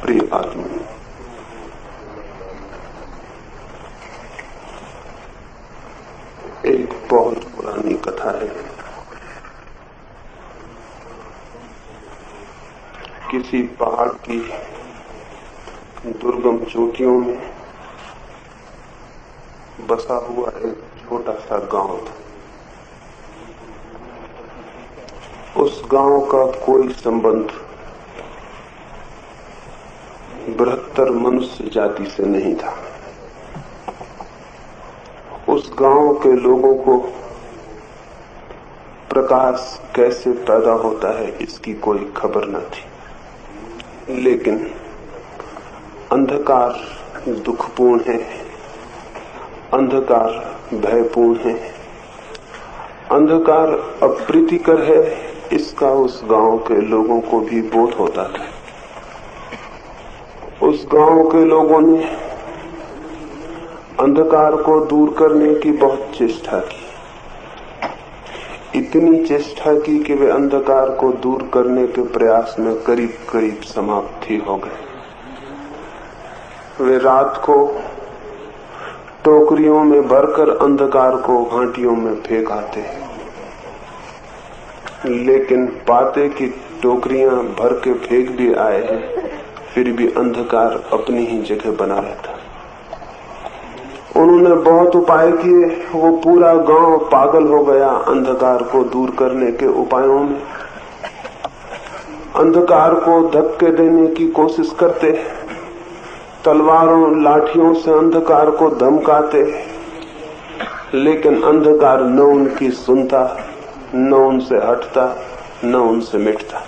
प्रिय आत्मा, एक बहुत पुरानी कथा है। किसी पहाड़ की दुर्गम चोटियों में बसा हुआ एक छोटा सा गांव था। उस गांव का कोई संबंध बृहत्तर मनुष्य जाति से नहीं था। उस गांव के लोगों को प्रकाश कैसे पैदा होता है इसकी कोई खबर न थी, लेकिन अंधकार दुखपूर्ण है, अंधकार भयपूर्ण है, अंधकार अप्रीतिकर है, इसका उस गांव के लोगों को भी बोध होता था। उस गांव के लोगों ने अंधकार को दूर करने की बहुत चेष्टा की। इतनी चेष्टा की कि वे अंधकार को दूर करने के प्रयास में करीब करीब समाप्ति हो गए। वे रात को टोकरियों में भरकर अंधकार को घाटियों में फेंक आते, लेकिन पाते कि टोकरियां भर के फेंक भी आए हैं, फिर भी अंधकार अपनी ही जगह बना रहता। उन्होंने बहुत उपाय किए, वो पूरा गांव पागल हो गया अंधकार को दूर करने के उपायों में। अंधकार को धक्के देने की कोशिश करते, तलवारों लाठियों से अंधकार को धमकाते, लेकिन अंधकार न उनकी सुनता, न उनसे हटता, न उनसे मिटता।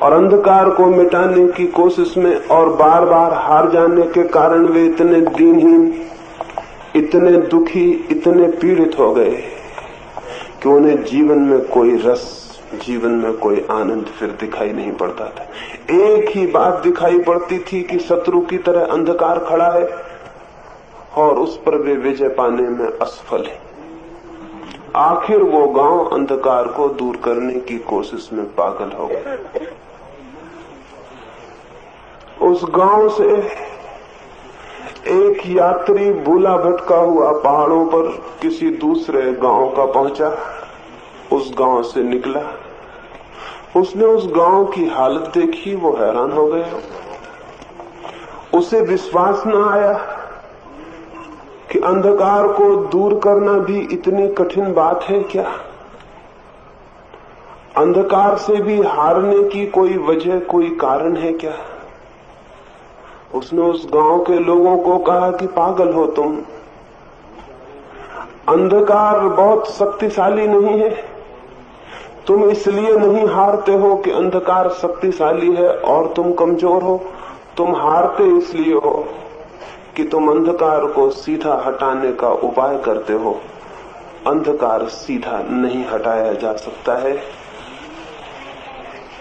और अंधकार को मिटाने की कोशिश में और बार बार हार जाने के कारण वे इतने दीनहीन, इतने दुखी, इतने पीड़ित हो गए कि उन्हें जीवन में कोई रस, जीवन में कोई आनंद फिर दिखाई नहीं पड़ता था। एक ही बात दिखाई पड़ती थी कि शत्रु की तरह अंधकार खड़ा है और उस पर वे विजय पाने में असफल है। आखिर वो गांव अंधकार को दूर करने की कोशिश में पागल हो गया। उस गांव से एक यात्री भूला भटका हुआ पहाड़ों पर किसी दूसरे गांव का पहुंचा। उस गांव से निकला, उसने उस गांव की हालत देखी, वो हैरान हो गया। उसे विश्वास न आया कि अंधकार को दूर करना भी इतनी कठिन बात है क्या? अंधकार से भी हारने की कोई वजह, कोई कारण है क्या? उसने उस गांव के लोगों को कहा कि पागल हो तुम, अंधकार बहुत शक्तिशाली नहीं है। तुम इसलिए नहीं हारते हो कि अंधकार शक्तिशाली है और तुम कमजोर हो। तुम हारते इसलिए हो कि तुम अंधकार को सीधा हटाने का उपाय करते हो। अंधकार सीधा नहीं हटाया जा सकता है।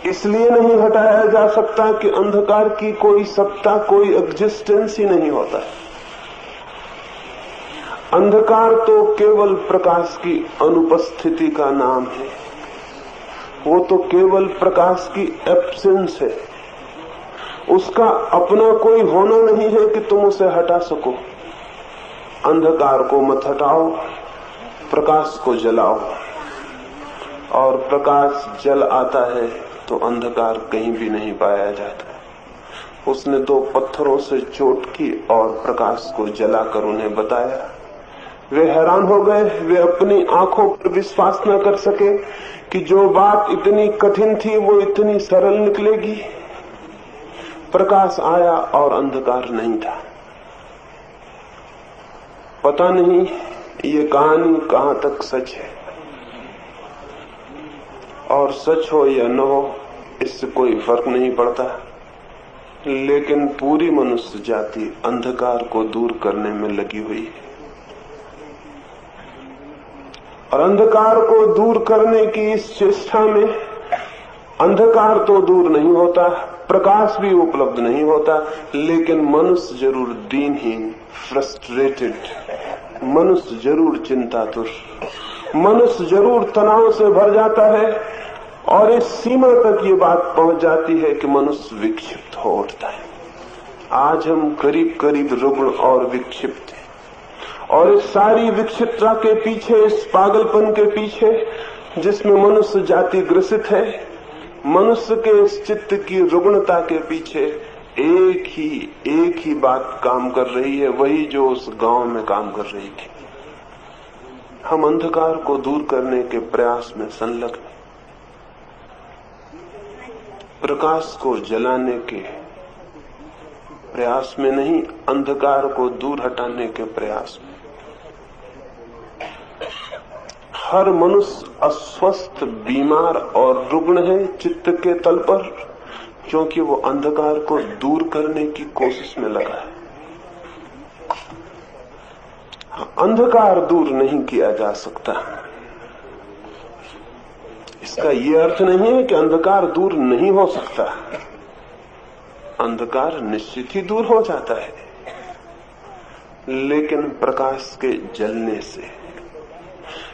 इसलिए नहीं हटाया जा सकता कि अंधकार की कोई सत्ता, कोई एग्जिस्टेंस ही नहीं होता है। अंधकार तो केवल प्रकाश की अनुपस्थिति का नाम है। वो तो केवल प्रकाश की एब्सेंस है। उसका अपना कोई होना नहीं है कि तुम उसे हटा सको। अंधकार को मत हटाओ, प्रकाश को जलाओ, और प्रकाश जल आता है तो अंधकार कहीं भी नहीं पाया जाता। उसने दो पत्थरों से चोट की और प्रकाश को जलाकर उन्हें बताया। वे हैरान हो गए, वे अपनी आंखों पर विश्वास न कर सके कि जो बात इतनी कठिन थी वो इतनी सरल निकलेगी। प्रकाश आया और अंधकार नहीं था। पता नहीं ये कहानी कहां तक सच है, और सच हो या न हो इससे कोई फर्क नहीं पड़ता, लेकिन पूरी मनुष्य जाति अंधकार को दूर करने में लगी हुई है। और अंधकार को दूर करने की इस चेष्टा में अंधकार तो दूर नहीं होता, प्रकाश भी उपलब्ध नहीं होता, लेकिन मनुष्य जरूर दीनहीन, फ्रस्ट्रेटेड, मनुष्य जरूर चिंतातुर, मनुष्य जरूर तनाव से भर जाता है। और इस सीमा तक ये बात पहुंच जाती है कि मनुष्य विक्षिप्त हो उठता है। आज हम करीब करीब रुग्ण और विक्षिप्त हैं, और इस सारी विक्षिप्तता के पीछे, इस पागलपन के पीछे जिसमें मनुष्य जाति ग्रसित है, मनुष्य के इस चित्त की रुग्णता के पीछे एक ही बात काम कर रही है, वही जो उस गांव में काम कर रही थी। हम अंधकार को दूर करने के प्रयास में संलग्न, प्रकाश को जलाने के प्रयास में नहीं, अंधकार को दूर हटाने के प्रयास में। हर मनुष्य अस्वस्थ, बीमार और रुग्ण है चित्त के तल पर, क्योंकि वो अंधकार को दूर करने की कोशिश में लगा है। अंधकार दूर नहीं किया जा सकता। इसका यह अर्थ नहीं है कि अंधकार दूर नहीं हो सकता। अंधकार निश्चित ही दूर हो जाता है, लेकिन प्रकाश के जलने से।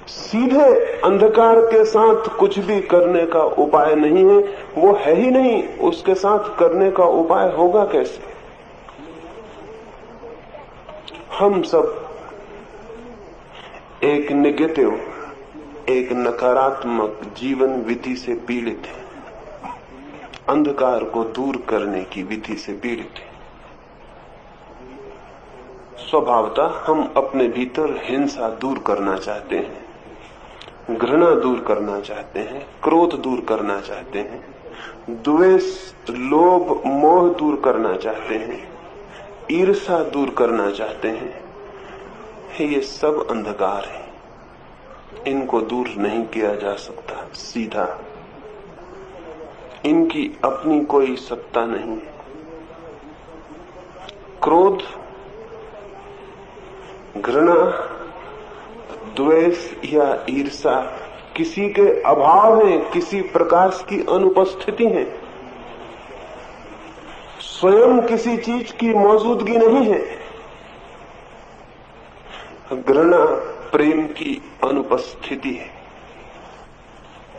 सीधे अंधकार के साथ कुछ भी करने का उपाय नहीं है, वो है ही नहीं, उसके साथ करने का उपाय होगा कैसे? हम सब एक नेगेटिव, एक नकारात्मक जीवन विधि से पीड़ित हैं, अंधकार को दूर करने की विधि से पीड़ित हैं। स्वभावतः हम अपने भीतर हिंसा दूर करना चाहते हैं, घृणा दूर करना चाहते हैं, क्रोध दूर करना चाहते हैं, द्वेष, लोभ, मोह दूर करना चाहते हैं, ईर्ष्या दूर करना चाहते हैं। ये सब अंधकार है, इनको दूर नहीं किया जा सकता सीधा। इनकी अपनी कोई सत्ता नहीं। क्रोध, घृणा, द्वेष या ईर्ष्या किसी के अभाव है, किसी प्रकाश की अनुपस्थिति है, स्वयं किसी चीज की मौजूदगी नहीं है। घृणा प्रेम की अनुपस्थिति है,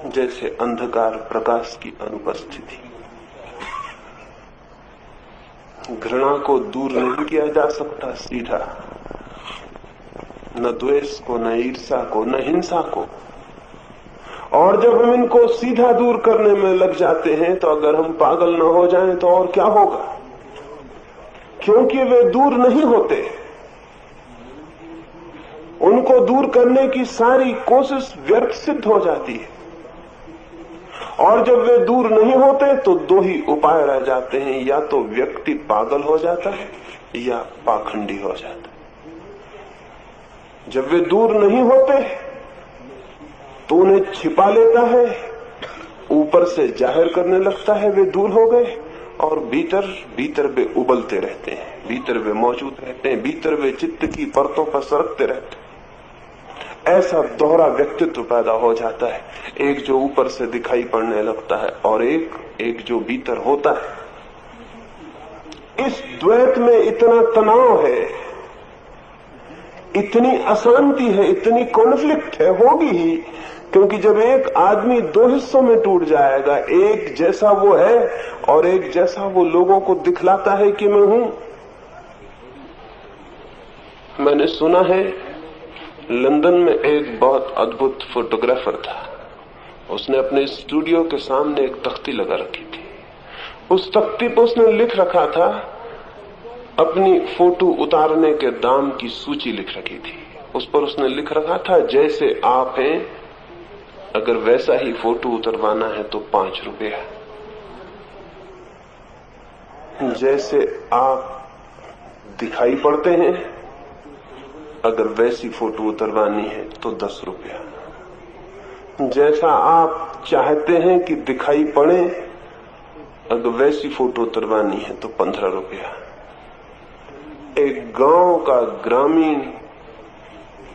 जैसे अंधकार प्रकाश की अनुपस्थिति। घृणा को दूर नहीं किया जा सकता सीधा, न द्वेष को, न ईर्ष्या को, न हिंसा को। और जब हम इनको सीधा दूर करने में लग जाते हैं, तो अगर हम पागल न हो जाएं तो और क्या होगा? क्योंकि वे दूर नहीं होते। उनको दूर करने की सारी कोशिश व्यर्थ सिद्ध हो जाती है। और जब वे दूर नहीं होते तो दो ही उपाय रह जाते हैं, या तो व्यक्ति पागल हो जाता है या पाखंडी हो जाता है। जब वे दूर नहीं होते तो उन्हें छिपा लेता है, ऊपर से जाहिर करने लगता है वे दूर हो गए, और भीतर वे उबलते रहते हैं, भीतर वे मौजूद रहते हैं, भीतर वे चित्त की परतों पर सरकते रहते हैं। ऐसा दोहरा व्यक्तित्व पैदा हो जाता है, एक जो ऊपर से दिखाई पड़ने लगता है और एक जो भीतर होता है। इस द्वैत में इतना तनाव है, इतनी अशांति है, इतनी कॉन्फ्लिक्ट है, होगी ही। क्योंकि जब एक आदमी दो हिस्सों में टूट जाएगा, एक जैसा वो है और एक जैसा वो लोगों को दिखलाता है कि मैं हूं। मैंने सुना है लंदन में एक बहुत अद्भुत फोटोग्राफर था, उसने अपने स्टूडियो के सामने एक तख्ती लगा रखी थी। उस तख्ती पर उसने लिख रखा था, अपनी फोटो उतारने के दाम की सूची लिख रखी थी। उस पर उसने लिख रखा था, जैसे आप हैं अगर वैसा ही फोटो उतरवाना है तो 5 रुपया, जैसे आप दिखाई पड़ते हैं अगर वैसी फोटो उतरवानी है तो 10 रुपया, जैसा आप चाहते हैं कि दिखाई पड़े अगर वैसी फोटो उतरवानी है तो 15 रुपया। एक गांव का ग्रामीण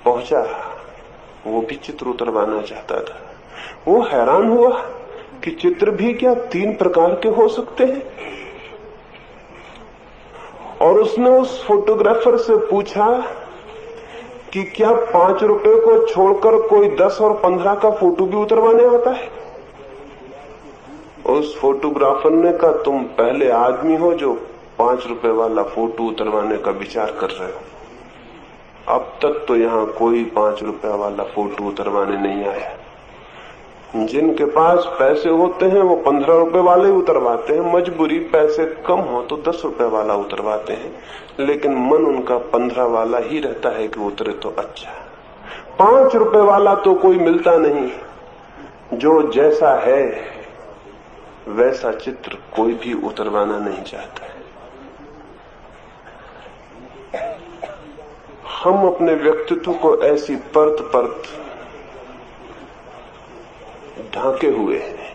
पहुंचा, वो भी चित्र उतरवाना चाहता था। वो हैरान हुआ कि चित्र भी क्या 3 प्रकार के हो सकते हैं। और उसने उस फोटोग्राफर से पूछा कि क्या 5 रुपए को छोड़कर कोई 10 और 15 का फोटो भी उतरवाने आता है? उस फोटोग्राफर ने कहा, तुम पहले आदमी हो जो 5 रुपए वाला फोटो उतरवाने का विचार कर रहे हो। अब तक तो यहां कोई 5 रुपए वाला फोटो उतरवाने नहीं आया। जिनके पास पैसे होते हैं वो 15 रुपए वाले उतरवाते हैं, मजबूरी पैसे कम हो तो 10 रुपए वाला उतरवाते हैं, लेकिन मन उनका 15 वाला ही रहता है कि उतरे तो अच्छा। 5 रुपए वाला तो कोई मिलता नहीं। जो जैसा है वैसा चित्र कोई भी उतरवाना नहीं चाहता है। हम अपने व्यक्तित्व को ऐसी परत परत ढांके हुए हैं।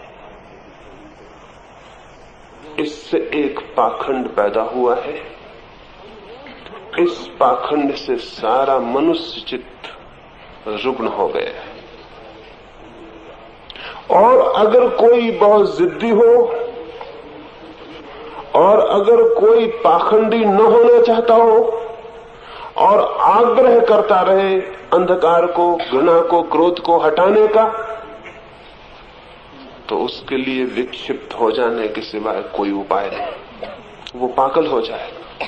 इससे एक पाखंड पैदा हुआ है। इस पाखंड से सारा मनुष्य चित्त रुग्ण हो गया है। और अगर कोई बहुत जिद्दी हो और अगर कोई पाखंडी न होना चाहता हो और आग्रह करता रहे अंधकार को, घृणा को, क्रोध को हटाने का, तो उसके लिए विक्षिप्त हो जाने के सिवाय कोई उपाय नहीं। वो पागल हो जाएगा।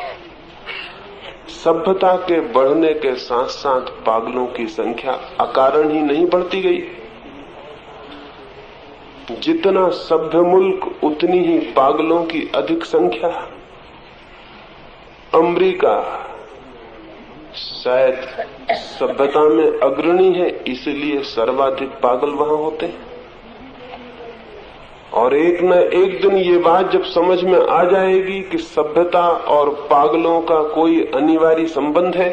सभ्यता के बढ़ने के साथ साथ पागलों की संख्या अकारण ही नहीं बढ़ती गई। जितना सभ्य मुल्क उतनी ही पागलों की अधिक संख्या। अमेरिका शायद सभ्यता में अग्रणी है, इसलिए सर्वाधिक पागल वहां होते हैं। और एक न एक दिन ये बात जब समझ में आ जाएगी कि सभ्यता और पागलों का कोई अनिवार्य संबंध है,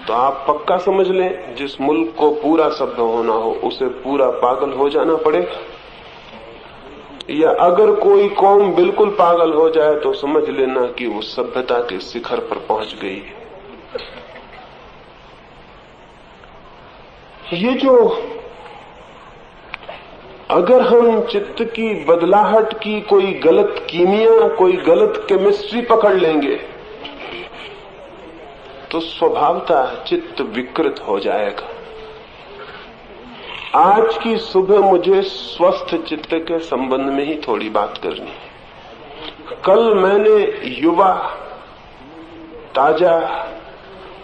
तो आप पक्का समझ लें जिस मुल्क को पूरा सभ्य होना हो उसे पूरा पागल हो जाना पड़ेगा। या अगर कोई कौम बिल्कुल पागल हो जाए तो समझ लेना कि वो सभ्यता के शिखर पर पहुंच गई है। ये जो अगर हम चित्त की बदलाहट की कोई गलत कीमिया, कोई गलत केमिस्ट्री पकड़ लेंगे तो स्वभावतः चित्त विकृत हो जाएगा। आज की सुबह मुझे स्वस्थ चित्त के संबंध में ही थोड़ी बात करनी है। कल मैंने युवा, ताजा,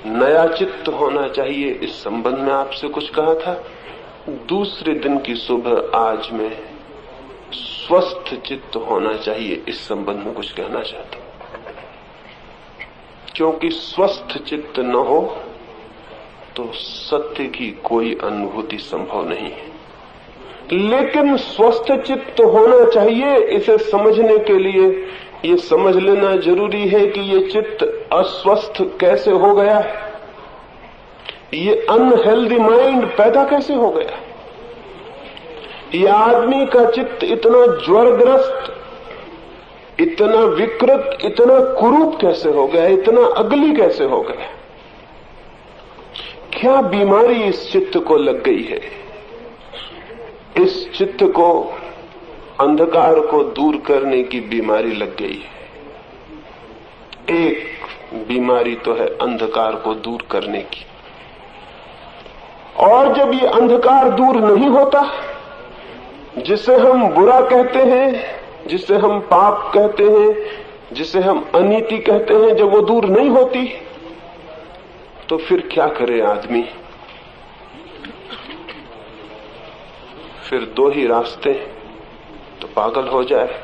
नया चित्त होना चाहिए इस संबंध में आपसे कुछ कहा था। दूसरे दिन की सुबह आज मैं स्वस्थ चित्त होना चाहिए इस संबंध में कुछ कहना चाहता हूं। क्योंकि स्वस्थ चित्त न हो तो सत्य की कोई अनुभूति संभव नहीं है। लेकिन स्वस्थ चित्त होना चाहिए, इसे समझने के लिए ये समझ लेना जरूरी है कि ये चित्त अस्वस्थ कैसे हो गया है, ये अनहेल्दी माइंड पैदा कैसे हो गया, ये आदमी का चित्त इतना ज्वरग्रस्त, इतना विकृत, इतना कुरूप कैसे हो गया, इतना अगली कैसे हो गया। क्या बीमारी इस चित्त को लग गई है। इस चित्त को अंधकार को दूर करने की बीमारी लग गई है। एक बीमारी तो है अंधकार को दूर करने की। और जब ये अंधकार दूर नहीं होता, जिसे हम बुरा कहते हैं, जिसे हम पाप कहते हैं, जिसे हम अनीति कहते हैं, जब वो दूर नहीं होती तो फिर क्या करे आदमी। फिर दो ही रास्ते, तो पागल हो जाए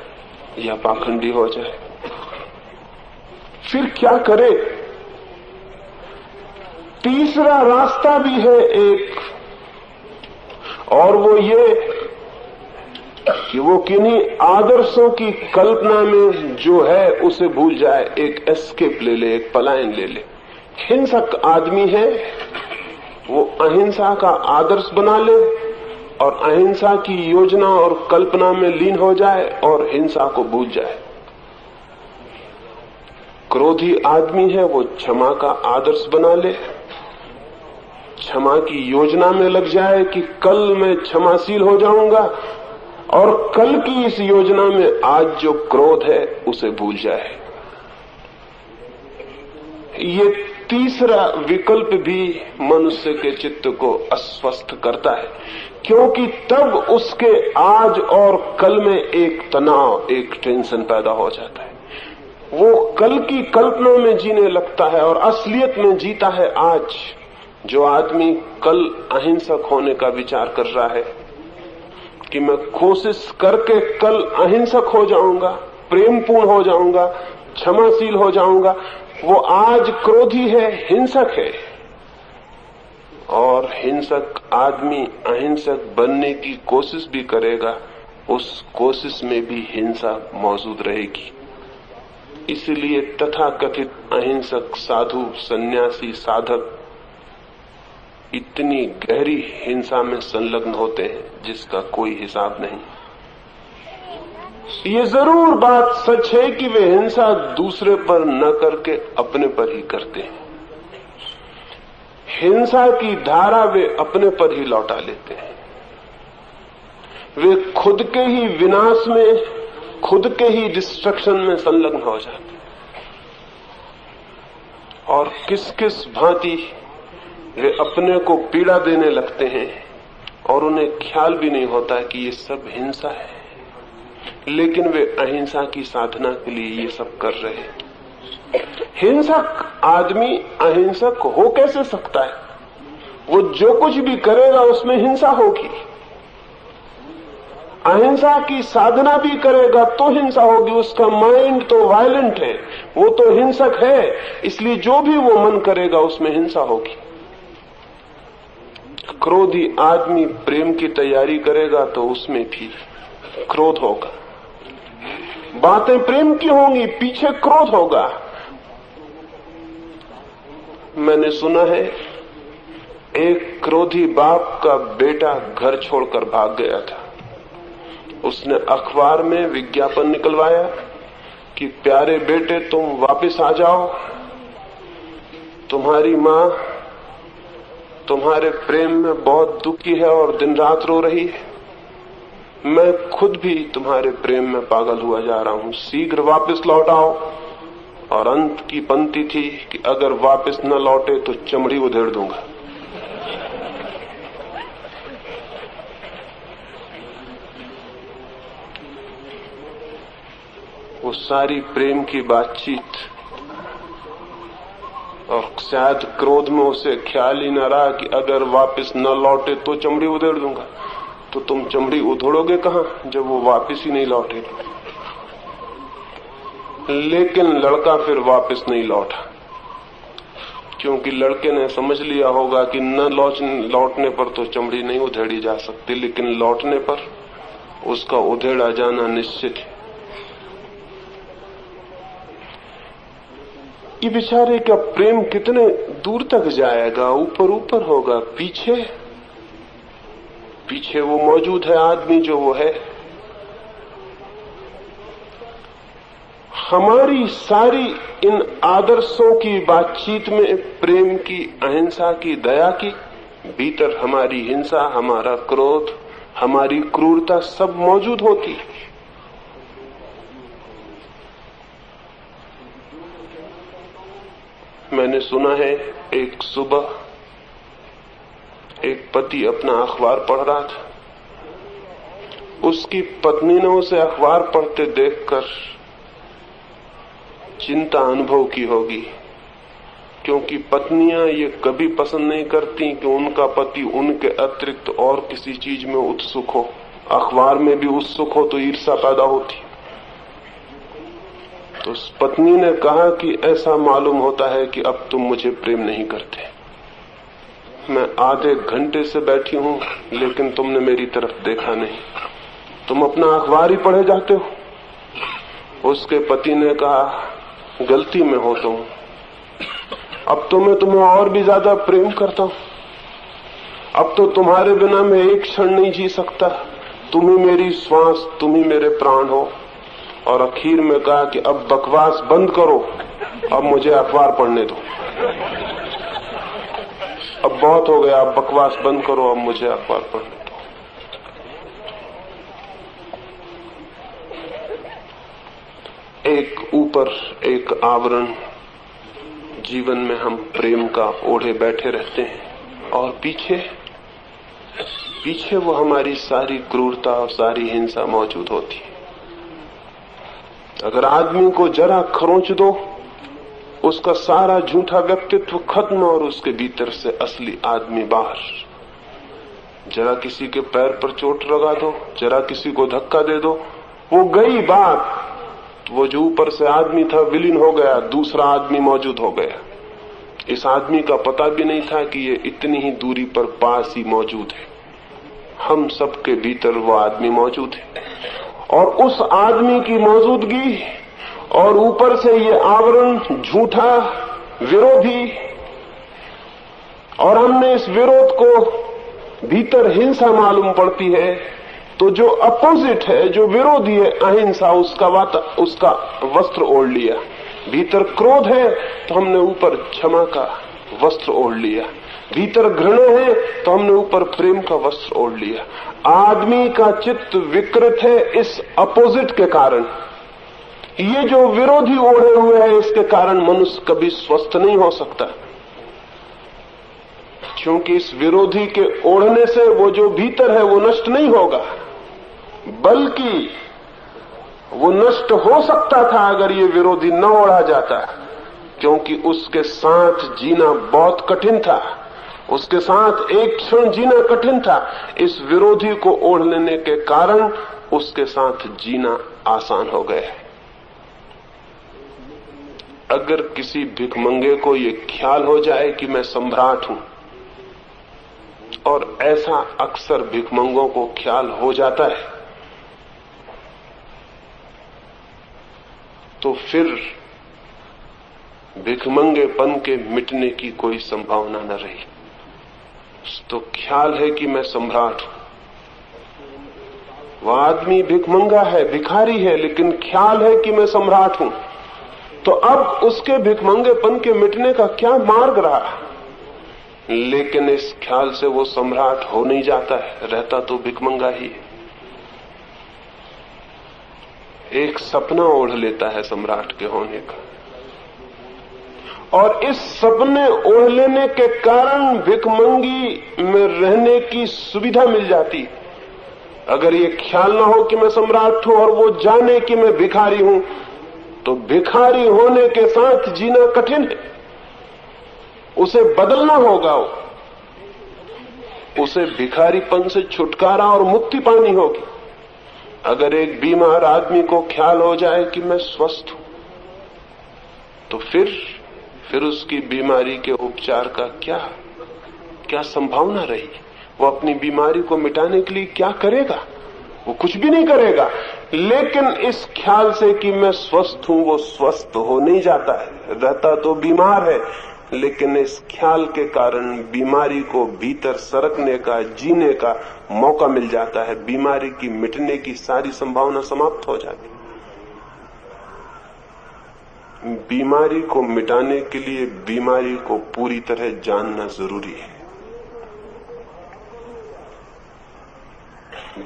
या पाखंडी हो जाए। फिर क्या करे। तीसरा रास्ता भी है एक, और वो ये कि वो किन्हीं आदर्शों की कल्पना में जो है उसे भूल जाए, एक एस्केप ले ले, एक पलायन ले ले। हिंसक आदमी है, वो अहिंसा का आदर्श बना ले और अहिंसा की योजना और कल्पना में लीन हो जाए और हिंसा को भूल जाए। क्रोधी आदमी है, वो क्षमा का आदर्श बना ले, क्षमा की योजना में लग जाए कि कल मैं क्षमाशील हो जाऊंगा, और कल की इस योजना में आज जो क्रोध है उसे भूल जाए। ये तीसरा विकल्प भी मनुष्य के चित्त को अस्वस्थ करता है, क्योंकि तब उसके आज और कल में एक तनाव, एक टेंशन पैदा हो जाता है। वो कल की कल्पना में जीने लगता है और असलियत में जीता है आज। जो आदमी कल अहिंसक होने का विचार कर रहा है कि मैं कोशिश करके कल अहिंसक हो जाऊंगा, प्रेमपूर्ण हो जाऊंगा, क्षमाशील हो जाऊंगा, वो आज क्रोधी है, हिंसक है। और हिंसक आदमी अहिंसक बनने की कोशिश भी करेगा, उस कोशिश में भी हिंसा मौजूद रहेगी। इसलिए तथाकथित अहिंसक साधु, सन्यासी, साधक इतनी गहरी हिंसा में संलग्न होते हैं जिसका कोई हिसाब नहीं। ये जरूर बात सच है कि वे हिंसा दूसरे पर न करके अपने पर ही करते हैं। हिंसा की धारा वे अपने पर ही लौटा लेते हैं। वे खुद के ही विनाश में, खुद के ही डिस्ट्रक्शन में संलग्न हो जाते हैं। और किस किस भांति वे अपने को पीड़ा देने लगते हैं और उन्हें ख्याल भी नहीं होता कि ये सब हिंसा है, लेकिन वे अहिंसा की साधना के लिए ये सब कर रहे हैं। हिंसक आदमी अहिंसक हो कैसे सकता है? वो जो कुछ भी करेगा उसमें हिंसा होगी। अहिंसा की साधना भी करेगा तो हिंसा होगी। उसका माइंड तो वायलेंट है, वो तो हिंसक है, इसलिए जो भी वो मन करेगा उसमें हिंसा होगी। क्रोधी आदमी प्रेम की तैयारी करेगा तो उसमें भी क्रोध होगा। बातें प्रेम की होंगी, पीछे क्रोध होगा। मैंने सुना है एक क्रोधी बाप का बेटा घर छोड़कर भाग गया था। उसने अखबार में विज्ञापन निकलवाया कि प्यारे बेटे तुम वापस आ जाओ, तुम्हारी मां तुम्हारे प्रेम में बहुत दुखी है और दिन रात रो रही है। मैं खुद भी तुम्हारे प्रेम में पागल हुआ जा रहा हूं, शीघ्र वापस लौट आओ। और अंत की पंक्ति थी कि अगर वापस न लौटे तो चमड़ी उधेड़ दूंगा। वो सारी प्रेम की बातचीत और शायद क्रोध में उसे ख्याल ही न रहा कि अगर वापस न लौटे तो चमड़ी उधेड़ दूंगा। तो तुम चमड़ी उधेड़ोगे कहां जब वो वापस ही नहीं लौटे? लेकिन लड़का फिर वापस नहीं लौटा, क्योंकि लड़के ने समझ लिया होगा कि न लौटने पर तो चमड़ी नहीं उधेड़ी जा सकती, लेकिन लौटने पर उसका उधेड़ा जाना निश्चित है। ये बेचारे का प्रेम कितने दूर तक जाएगा? ऊपर ऊपर होगा, पीछे पीछे वो मौजूद है आदमी जो वो है। हमारी सारी इन आदर्शों की बातचीत में प्रेम की, अहिंसा की, दया की, भीतर हमारी हिंसा, हमारा क्रोध, हमारी क्रूरता सब मौजूद होती। मैंने सुना है एक सुबह एक पति अपना अखबार पढ़ रहा था। उसकी पत्नी ने उसे अखबार पढ़ते देखकर चिंता अनुभव की होगी, क्योंकि पत्नियां ये कभी पसंद नहीं करती कि उनका पति उनके अतिरिक्त और किसी चीज में उत्सुक हो। अखबार में भी उत्सुक हो तो ईर्ष्या पैदा होती। तो उस पत्नी ने कहा कि ऐसा मालूम होता है कि अब तुम मुझे प्रेम नहीं करते। मैं आधे घंटे से बैठी हूं लेकिन तुमने मेरी तरफ देखा नहीं, तुम अपना अखबार ही पढ़े जाते हो। उसके पति ने कहा गलती में हो तुम, अब तो मैं तुम्हें और भी ज्यादा प्रेम करता हूं। अब तो तुम्हारे बिना मैं एक क्षण नहीं जी सकता। तुम ही मेरी श्वास, तुम ही मेरे प्राण हो। और आखिर में कहा कि अब बकवास बंद करो, अब मुझे अखबार पढ़ने दो। अब बहुत हो गया, अब बकवास बंद करो, अब मुझे अखबार पढ़ने दो। एक ऊपर एक आवरण जीवन में हम प्रेम का ओढ़े बैठे रहते हैं, और पीछे पीछे वो हमारी सारी क्रूरता और सारी हिंसा मौजूद होती है। अगर आदमी को जरा खरोंच दो, उसका सारा झूठा व्यक्तित्व खत्म और उसके भीतर से असली आदमी बाहर। जरा किसी के पैर पर चोट लगा दो, जरा किसी को धक्का दे दो, वो गई बात। वो जो ऊपर से आदमी था विलीन हो गया, दूसरा आदमी मौजूद हो गया। इस आदमी का पता भी नहीं था कि ये इतनी ही दूरी पर पास ही मौजूद है। हम सबके भीतर वो आदमी मौजूद है, और उस आदमी की मौजूदगी और ऊपर से ये आवरण झूठा, विरोधी, और हमने इस विरोध को भीतर हिंसा मालूम पड़ती है, तो जो अपोजिट है, जो विरोधी है, अहिंसा, उसका वस्त्र ओढ़ लिया। भीतर क्रोध है तो हमने ऊपर क्षमा का वस्त्र ओढ़ लिया। भीतर घृणा है तो हमने ऊपर प्रेम का वस्त्र ओढ़ लिया। आदमी का चित्त विकृत है इस अपोजिट के कारण। ये जो विरोधी ओढ़े हुए है, इसके कारण मनुष्य कभी स्वस्थ नहीं हो सकता, क्योंकि इस विरोधी के ओढ़ने से वो जो भीतर है वो नष्ट नहीं होगा, बल्कि वो नष्ट हो सकता था अगर ये विरोधी न ओढ़ा जाता, क्योंकि उसके साथ जीना बहुत कठिन था, उसके साथ एक क्षण जीना कठिन था। इस विरोधी को ओढ़ लेने के कारण उसके साथ जीना आसान हो गया है। अगर किसी भिखमंगे को ये ख्याल हो जाए कि मैं सम्राट हूं, और ऐसा अक्सर भिखमंगों को ख्याल हो जाता है, तो फिर भिखमंगेपन के मिटने की कोई संभावना न रही। तो ख्याल है कि मैं सम्राट हूं। वह आदमी भिखमंगा है, भिखारी है, लेकिन ख्याल है कि मैं सम्राट हूं। तो अब उसके भिखमंगेपन के मिटने का क्या मार्ग रहा? लेकिन इस ख्याल से वो सम्राट हो नहीं जाता है, रहता तो भिखमंगा ही है। एक सपना ओढ़ लेता है सम्राट के होने का, और इस सपने ओढ़ लेने के कारण भिखमंगी में रहने की सुविधा मिल जाती। अगर ये ख्याल ना हो कि मैं सम्राट हूं और वो जाने कि मैं भिखारी हूं, तो भिखारी होने के साथ जीना कठिन है। उसे बदलना होगा, उसे भिखारीपन से छुटकारा और मुक्ति पानी होगी। अगर एक बीमार आदमी को ख्याल हो जाए कि मैं स्वस्थ हूं, तो फिर उसकी बीमारी के उपचार का क्या संभावना रही? वो अपनी बीमारी को मिटाने के लिए क्या करेगा? वो कुछ भी नहीं करेगा। लेकिन इस ख्याल से कि मैं स्वस्थ हूं, वो स्वस्थ हो नहीं जाता है, रहता तो बीमार है, लेकिन इस ख्याल के कारण बीमारी को भीतर सरकने का, जीने का मौका मिल जाता है। बीमारी की मिटने की सारी संभावना समाप्त हो जाती। बीमारी को मिटाने के लिए बीमारी को पूरी तरह जानना जरूरी है।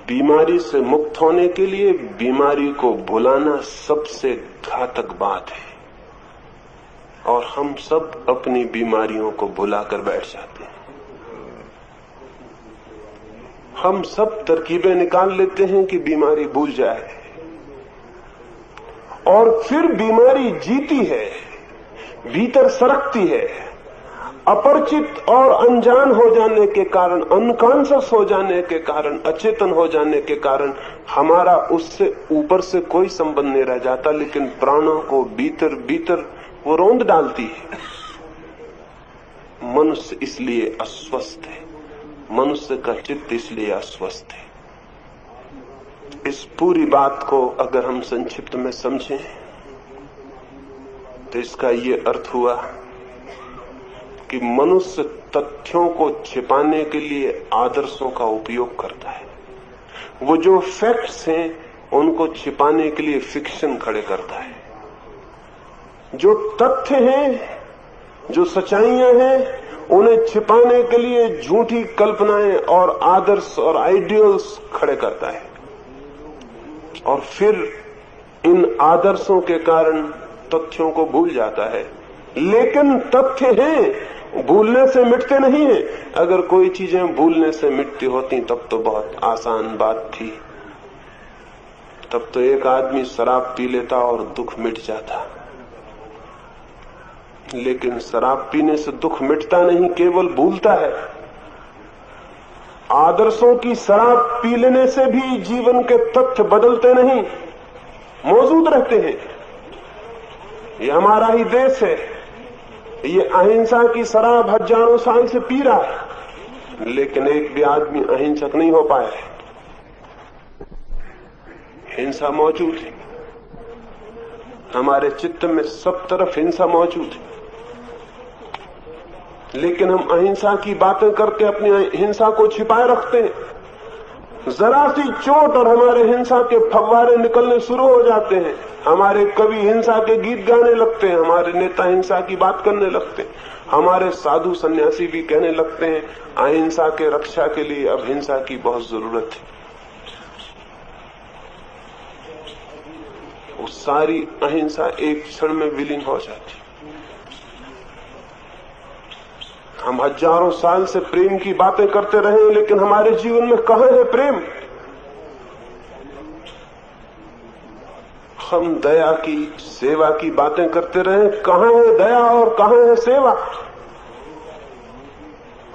बीमारी से मुक्त होने के लिए बीमारी को भुलाना सबसे घातक बात है, और हम सब अपनी बीमारियों को भुलाकर बैठ जाते हैं। हम सब तरकीबें निकाल लेते हैं कि बीमारी भूल जाए, और फिर बीमारी जीती है, भीतर सरकती है। अपरिचित और अनजान हो जाने के कारण, अनकॉन्शियस हो जाने के कारण, अचेतन हो जाने के कारण हमारा उससे ऊपर से कोई संबंध नहीं रह जाता, लेकिन प्राणों को भीतर भीतर वो रौंद डालती है। मनुष्य इसलिए अस्वस्थ है, मनुष्य का चित्त इसलिए अस्वस्थ है। इस पूरी बात को अगर हम संक्षिप्त में समझें तो इसका ये अर्थ हुआ कि मनुष्य तथ्यों को छिपाने के लिए आदर्शों का उपयोग करता है। वो जो फैक्ट्स हैं उनको छिपाने के लिए फिक्शन खड़े करता है। जो तथ्य हैं, जो सच्चाइयां हैं, उन्हें छिपाने के लिए झूठी कल्पनाएं और आदर्श और आइडियल्स खड़े करता है, और फिर इन आदर्शों के कारण तथ्यों को भूल जाता है। लेकिन तथ्य हैं, भूलने से मिटते नहीं हैं। अगर कोई चीजें भूलने से मिटती होती तब तो बहुत आसान बात थी। तब तो एक आदमी शराब पी लेता और दुख मिट जाता। लेकिन शराब पीने से दुख मिटता नहीं, केवल भूलता है। आदर्शों की शराब पी लेने से भी जीवन के तथ्य बदलते नहीं, मौजूद रहते हैं। ये हमारा ही देश है, ये अहिंसा की शराब हजारों साल से पी रहा है, लेकिन एक भी आदमी अहिंसक नहीं हो पाया है। हिंसा मौजूद है, हमारे चित्त में सब तरफ हिंसा मौजूद है, लेकिन हम अहिंसा की बातें करके अपनी हिंसा को छिपाए रखते हैं। जरा सी चोट और हमारे हिंसा के फव्वारे निकलने शुरू हो जाते हैं। हमारे कवि हिंसा के गीत गाने लगते हैं, हमारे नेता हिंसा की बात करने लगते हैं, हमारे साधु सन्यासी भी कहने लगते हैं अहिंसा के रक्षा के लिए अब हिंसा की बहुत जरूरत है। वो सारी अहिंसा एक क्षण में विलीन हो जाती। हम हजारों साल से प्रेम की बातें करते रहे, लेकिन हमारे जीवन में कहां है प्रेम? हम दया की, सेवा की बातें करते रहे, कहां है दया और कहां है सेवा?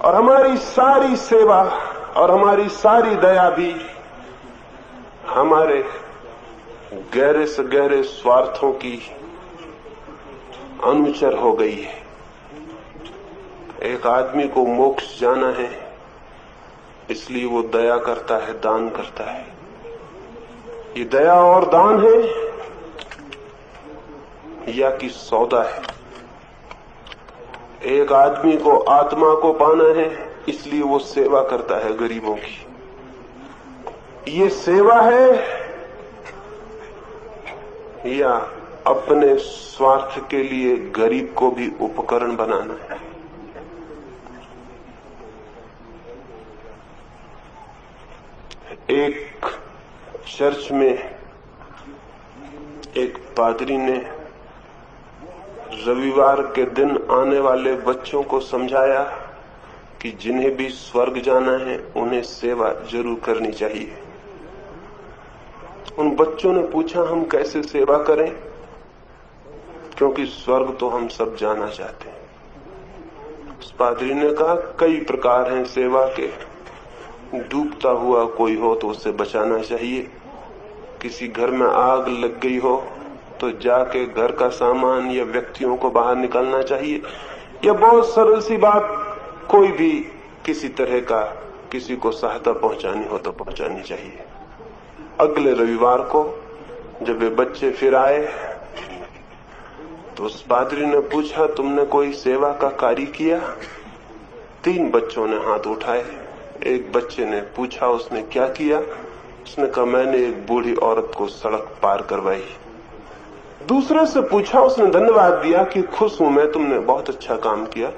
और हमारी सारी सेवा और हमारी सारी दया भी हमारे गहरे से गहरे स्वार्थों की अनुचर हो गई है। एक आदमी को मोक्ष जाना है, इसलिए वो दया करता है, दान करता है। ये दया और दान है या कि सौदा है? एक आदमी को आत्मा को पाना है, इसलिए वो सेवा करता है गरीबों की। ये सेवा है या अपने स्वार्थ के लिए गरीब को भी उपकरण बनाना है? एक चर्च में एक पादरी ने रविवार के दिन आने वाले बच्चों को समझाया कि जिन्हें भी स्वर्ग जाना है उन्हें सेवा जरूर करनी चाहिए। उन बच्चों ने पूछा हम कैसे सेवा करें, क्योंकि स्वर्ग तो हम सब जाना चाहते हैं। उस पादरी ने कहा कई प्रकार हैं सेवा के। डूबता हुआ कोई हो तो उसे बचाना चाहिए, किसी घर में आग लग गई हो तो जाके घर का सामान या व्यक्तियों को बाहर निकालना चाहिए, या बहुत सरल सी बात, कोई भी किसी तरह का किसी को सहायता पहुंचानी हो तो पहुंचानी चाहिए। अगले रविवार को जब वे बच्चे फिर आए तो उस पादरी ने पूछा तुमने कोई सेवा का कार्य किया? 3 बच्चों ने हाथ उठाए। एक बच्चे ने पूछा उसने क्या किया? उसने कहा मैंने एक बूढ़ी औरत को सड़क पार करवाई। दूसरे से पूछा, उसने धन्यवाद दिया कि खुश हूं मैं, तुमने बहुत अच्छा काम किया।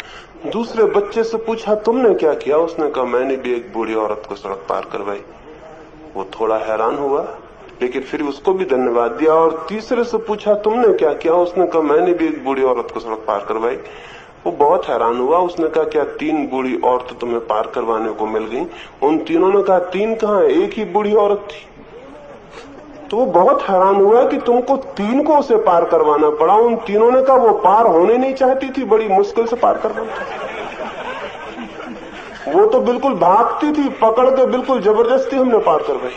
दूसरे बच्चे से पूछा तुमने क्या किया? उसने कहा मैंने भी एक बूढ़ी औरत को सड़क पार करवाई। वो थोड़ा हैरान हुआ, लेकिन फिर उसको भी धन्यवाद दिया। और तीसरे से पूछा तुमने क्या किया? उसने कहा मैंने भी एक बूढ़ी औरत को सड़क पार करवाई। वो बहुत हैरान हुआ। उसने कहा क्या 3 बूढ़ी औरतें तुम्हें पार करवाने को मिल गई? उन तीनों ने कहा 3 कहां, एक ही बूढ़ी औरत थी। तो वो बहुत हैरान हुआ कि तुमको 3 को उसे पार करवाना पड़ा। उन तीनों ने कहा वो पार होने नहीं चाहती थी, बड़ी मुश्किल से पार करवाना। वो तो बिल्कुल भागती थी, पकड़ के बिल्कुल जबरदस्ती हमने पार करवाई।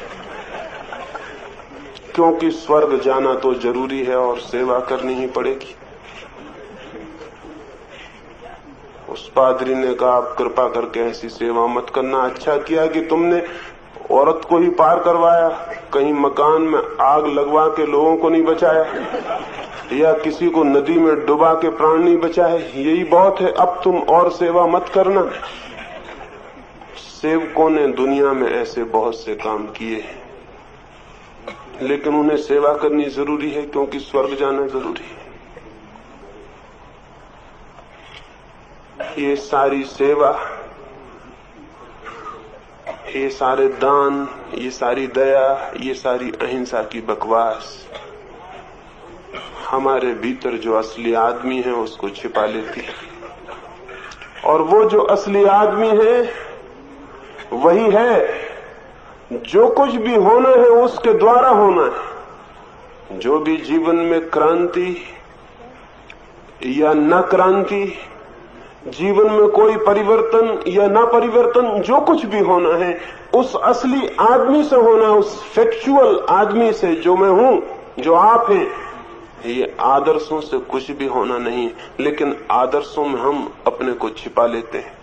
क्योंकि स्वर्ग जाना तो जरूरी है और सेवा करनी ही पड़ेगी। उस पादरी ने कहा आप कृपा करके ऐसी सेवा मत करना। अच्छा किया कि तुमने औरत को ही पार करवाया, कहीं मकान में आग लगवा के लोगों को नहीं बचाया, या किसी को नदी में डुबा के प्राण नहीं बचाए। यही बहुत है, अब तुम और सेवा मत करना। सेवकों ने दुनिया में ऐसे बहुत से काम किए हैं, लेकिन उन्हें सेवा करनी जरूरी है क्योंकि स्वर्ग जाना जरूरी है। ये सारी सेवा, ये सारे दान, ये सारी दया, ये सारी अहिंसा की बकवास हमारे भीतर जो असली आदमी है उसको छिपा लेती है। और वो जो असली आदमी है वही है जो कुछ भी होना है उसके द्वारा होना है। जो भी जीवन में क्रांति या न क्रांति, जीवन में कोई परिवर्तन या ना परिवर्तन, जो कुछ भी होना है उस असली आदमी से होना, उस फैक्चुअल आदमी से, जो मैं हूं, जो आप हैं। ये आदर्शों से कुछ भी होना नहीं, लेकिन आदर्शों में हम अपने को छिपा लेते हैं।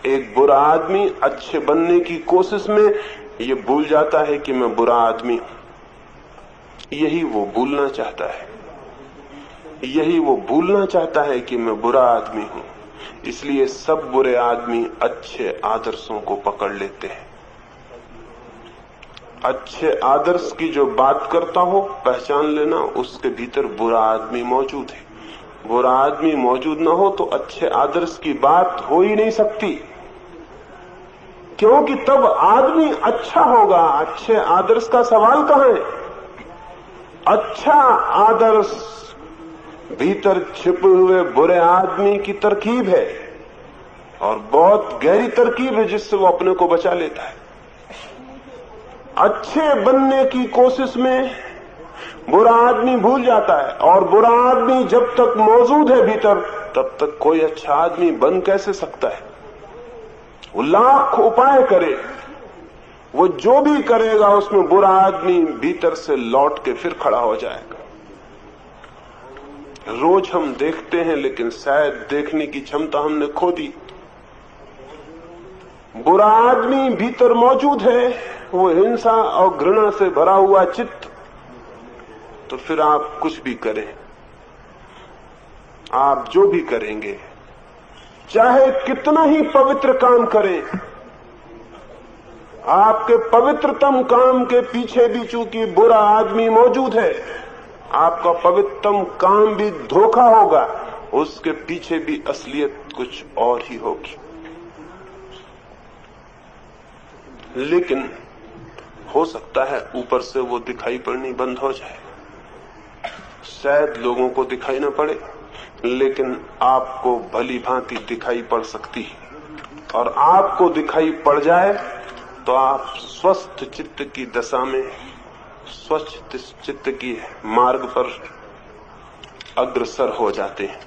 एक बुरा आदमी अच्छे बनने की कोशिश में ये भूल जाता है कि मैं बुरा आदमी हूं। यही वो भूलना चाहता है, यही वो भूलना चाहता है कि मैं बुरा आदमी हूं। इसलिए सब बुरे आदमी अच्छे आदर्शों को पकड़ लेते हैं। अच्छे आदर्श की जो बात करता हो, पहचान लेना उसके भीतर बुरा आदमी मौजूद है। बुरा आदमी मौजूद ना हो तो अच्छे आदर्श की बात हो ही नहीं सकती, क्योंकि तब आदमी अच्छा होगा। अच्छे आदर्श का सवाल कहां है? अच्छा आदर्श भीतर छिपे हुए बुरे आदमी की तरकीब है, और बहुत गहरी तरकीब है जिससे वो अपने को बचा लेता है। अच्छे बनने की कोशिश में बुरा आदमी भूल जाता है, और बुरा आदमी जब तक मौजूद है भीतर, तब तक कोई अच्छा आदमी बन कैसे सकता है? वो लाख उपाय करे, वो जो भी करेगा उसमें बुरा आदमी भीतर से लौट के फिर खड़ा हो जाएगा। रोज हम देखते हैं, लेकिन शायद देखने की क्षमता हमने खो दी। बुरा आदमी भीतर मौजूद है, वो हिंसा और घृणा से भरा हुआ चित्त। तो फिर आप कुछ भी करें, आप जो भी करेंगे, चाहे कितना ही पवित्र काम करें, आपके पवित्रतम काम के पीछे भी चूंकि बुरा आदमी मौजूद है, आपका पवित्रतम काम भी धोखा होगा, उसके पीछे भी असलियत कुछ और ही होगी। लेकिन हो सकता है ऊपर से वो दिखाई पड़नी बंद हो जाए, शायद लोगों को दिखाई ना पड़े, लेकिन आपको भली भांति दिखाई पड़ सकती है। और आपको दिखाई पड़ जाए तो आप स्वस्थ चित्त की दशा में, स्वच्छ चित्त की मार्ग पर अग्रसर हो जाते हैं।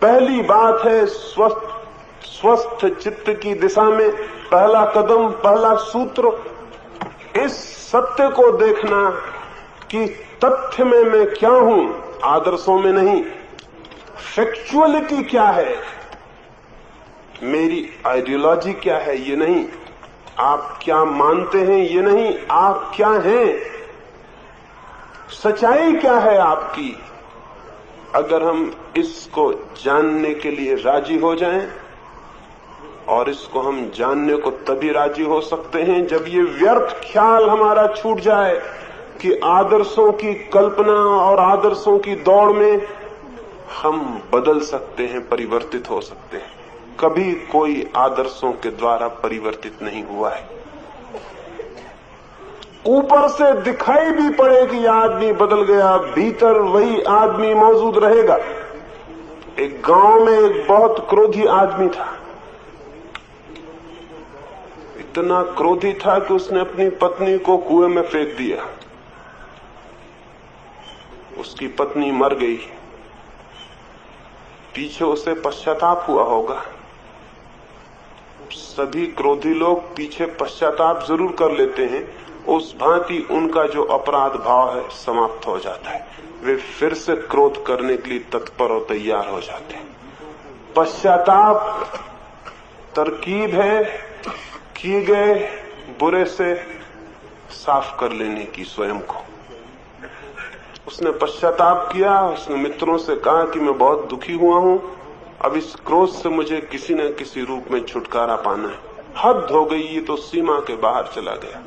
पहली बात है स्वस्थ चित्त की दिशा में पहला कदम, पहला सूत्र, इस सत्य को देखना कि तथ्य में मैं क्या हूं, आदर्शों में नहीं। फैक्चुअलिटी क्या है, मेरी आइडियोलॉजी क्या है, ये नहीं। आप क्या मानते हैं, ये नहीं। आप क्या हैं, सच्चाई क्या है आपकी। अगर हम इसको जानने के लिए राजी हो जाएं, और इसको हम जानने को तभी राजी हो सकते हैं जब ये व्यर्थ ख्याल हमारा छूट जाए कि आदर्शों की कल्पना और आदर्शों की दौड़ में हम बदल सकते हैं, परिवर्तित हो सकते हैं। कभी कोई आदर्शों के द्वारा परिवर्तित नहीं हुआ है। ऊपर से दिखाई भी पड़े कि आदमी बदल गया, भीतर वही आदमी मौजूद रहेगा। एक गांव में एक बहुत क्रोधी आदमी था। इतना क्रोधी था कि उसने अपनी पत्नी को कुएं में फेंक दिया। उसकी पत्नी मर गई। पीछे उसे पश्चाताप हुआ होगा। सभी क्रोधी लोग पीछे पश्चाताप जरूर कर लेते हैं, उस भांति उनका जो अपराध भाव है समाप्त हो जाता है। वे फिर से क्रोध करने के लिए तत्पर और तैयार हो जाते हैं। पश्चाताप तरकीब है किए गए बुरे से साफ कर लेने की स्वयं को। उसने पश्चाताप किया, उसने मित्रों से कहा कि मैं बहुत दुखी हुआ हूं, अब इस क्रोध से मुझे किसी न किसी रूप में छुटकारा पाना है। हद हो गई, ये तो सीमा के बाहर चला गया।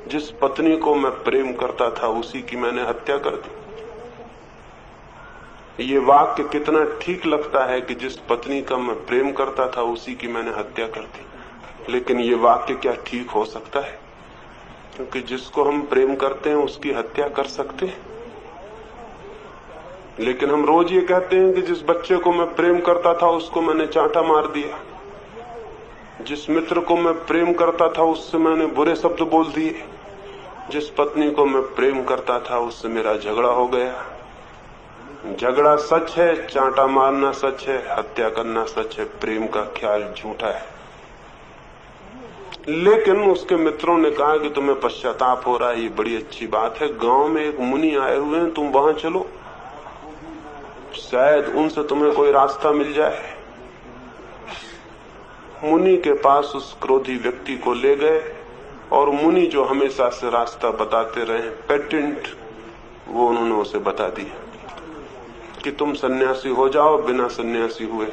जिस पत्नी को मैं प्रेम करता था उसी की मैंने हत्या कर दी। ये वाक्य कितना ठीक लगता है कि जिस पत्नी का मैं प्रेम करता था उसी की मैंने हत्या कर दी। लेकिन ये वाक्य क्या ठीक हो सकता है? क्योंकि जिसको हम प्रेम करते हैं उसकी हत्या कर सकते हैं। लेकिन हम रोज ये कहते हैं कि जिस बच्चे को मैं प्रेम करता था उसको मैंने चांटा मार दिया। जिस मित्र को मैं प्रेम करता था उससे मैंने बुरे शब्द बोल दिए, जिस पत्नी को मैं प्रेम करता था उससे मेरा झगड़ा हो गया। झगड़ा सच है, चांटा मारना सच है, हत्या करना सच है, प्रेम का ख्याल झूठा है। लेकिन उसके मित्रों ने कहा कि तुम्हें पश्चाताप हो रहा है, ये बड़ी अच्छी बात है, गांव में एक मुनि आए हुए हैं, तुम वहां चलो, शायद उनसे तुम्हें कोई रास्ता मिल जाए। मुनि के पास उस क्रोधी व्यक्ति को ले गए और मुनि जो हमेशा से रास्ता बताते रहे, पेटेंट, वो उन्होंने उसे बता दिया कि तुम सन्यासी हो जाओ। बिना सन्यासी हुए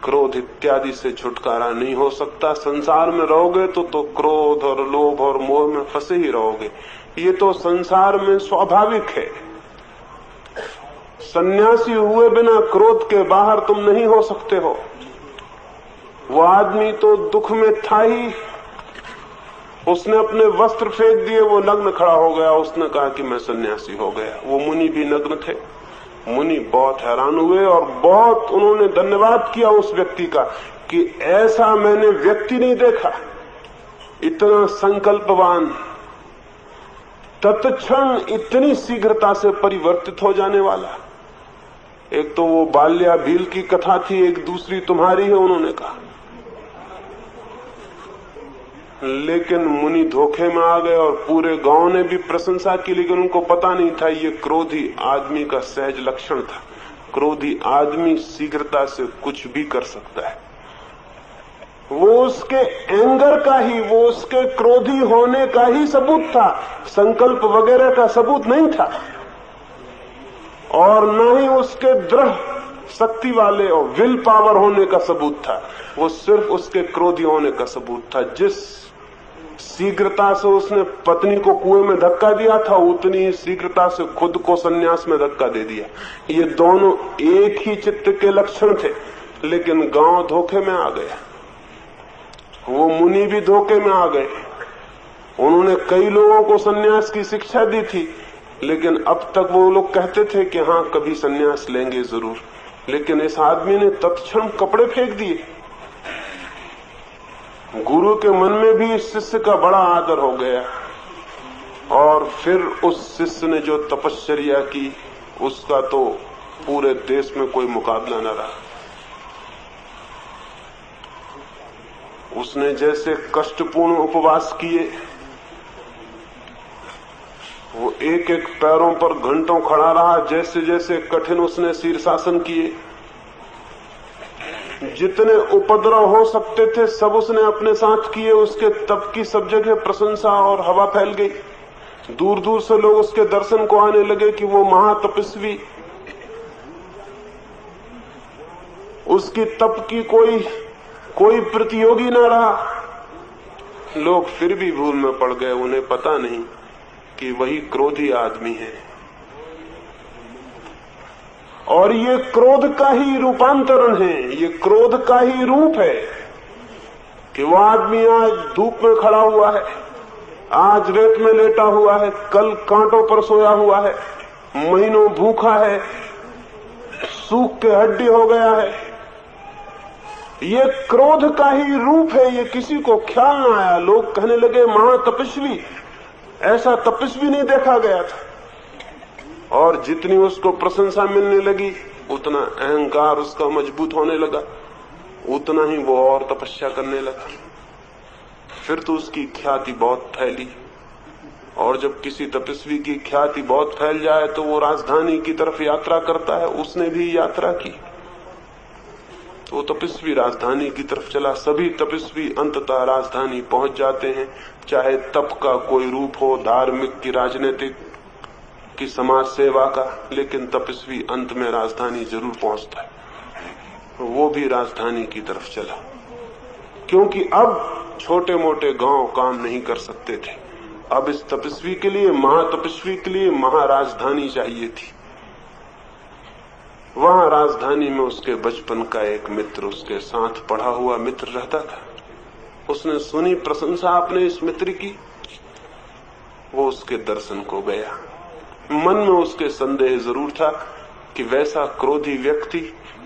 क्रोध इत्यादि से छुटकारा नहीं हो सकता। संसार में रहोगे तो क्रोध और लोभ और मोह में फंसे ही रहोगे। ये तो संसार में स्वाभाविक है। सन्यासी हुए बिना क्रोध के बाहर तुम नहीं हो सकते हो। वो आदमी तो दुख में था ही, उसने अपने वस्त्र फेंक दिए, वो नग्न खड़ा हो गया, उसने कहा कि मैं सन्यासी हो गया। वो मुनि भी नग्न थे। मुनि बहुत हैरान हुए और बहुत उन्होंने धन्यवाद किया उस व्यक्ति का कि ऐसा मैंने व्यक्ति नहीं देखा, इतना संकल्पवान, तत्क्षण इतनी शीघ्रता से परिवर्तित हो जाने वाला। एक तो वो बाल्या भील की कथा थी, एक दूसरी तुम्हारी है, उन्होंने कहा। लेकिन मुनि धोखे में आ गए और पूरे गांव ने भी प्रशंसा की, लेकिन उनको पता नहीं था ये क्रोधी आदमी का सहज लक्षण था। क्रोधी आदमी शीघ्रता से कुछ भी कर सकता है। वो उसके एंगर का ही, वो उसके क्रोधी होने का ही सबूत था, संकल्प वगैरह का सबूत नहीं था। और न ही उसके दृढ़ शक्ति वाले और विल पावर होने का सबूत था, वो सिर्फ उसके क्रोधी होने का सबूत था। जिस शीघ्रता से उसने पत्नी को कुएं में धक्का दिया था, उतनी ही शीघ्रता से खुद को सन्यास में धक्का दे दिया। ये दोनों एक ही चित्त के लक्षण थे, लेकिन गांव धोखे में आ गया। वो मुनि भी धोखे में आ गए। उन्होंने कई लोगों को सन्यास की शिक्षा दी थी, लेकिन अब तक वो लोग कहते थे कि हाँ कभी सन्यास लेंगे जरूर, लेकिन इस आदमी ने तत्क्षण कपड़े फेंक दिए। गुरु के मन में भी इस शिष्य का बड़ा आदर हो गया और फिर उस शिष्य ने जो तपश्चर्या की उसका तो पूरे देश में कोई मुकाबला न रहा। उसने जैसे कष्टपूर्ण उपवास किए, वो एक एक पैरों पर घंटों खड़ा रहा, जैसे जैसे कठिन उसने शीर्षासन किए, जितने उपद्रव हो सकते थे सब उसने अपने साथ किए। उसके तप की सब जगह प्रशंसा और हवा फैल गई। दूर दूर से लोग उसके दर्शन को आने लगे कि वो महातपस्वी, उसकी तप की कोई प्रतियोगी न रहा। लोग फिर भी भूल में पड़ गए, उन्हें पता नहीं कि वही क्रोधी आदमी है। और ये क्रोध का ही रूपांतरण है, ये क्रोध का ही रूप है कि वो आदमी आज धूप में खड़ा हुआ है, आज रेत में लेटा हुआ है, कल कांटों पर सोया हुआ है, महीनों भूखा है, सूख के हड्डी हो गया है। ये क्रोध का ही रूप है। ये किसी को ख्याल न आया। लोग कहने लगे महातपस्वी, ऐसा तपस्वी नहीं देखा गया था। और जितनी उसको प्रशंसा मिलने लगी उतना अहंकार उसका मजबूत होने लगा, उतना ही वो और तपस्या करने लगा। फिर तो उसकी ख्याति बहुत फैली, और जब किसी तपस्वी की ख्याति बहुत फैल जाए तो वो राजधानी की तरफ यात्रा करता है। उसने भी यात्रा की तो वो तपस्वी राजधानी की तरफ चला। सभी तपस्वी अंततः राजधानी पहुंच जाते हैं, चाहे तप का कोई रूप हो, धार्मिक की, राजनीतिक की, समाज सेवा का, लेकिन तपस्वी अंत में राजधानी जरूर पहुंचता है। तो वो भी राजधानी की तरफ चला, क्योंकि अब छोटे मोटे गांव काम नहीं कर सकते थे। अब इस तपस्वी के लिए, महातपस्वी के लिए महाराजधानी चाहिए थी। वहां राजधानी में उसके बचपन का एक मित्र, उसके साथ पढ़ा हुआ मित्र रहता था। उसने सुनी प्रशंसा अपने इस मित्र की, वो उसके दर्शन को गया। मन में उसके संदेह जरूर था कि वैसा क्रोधी व्यक्ति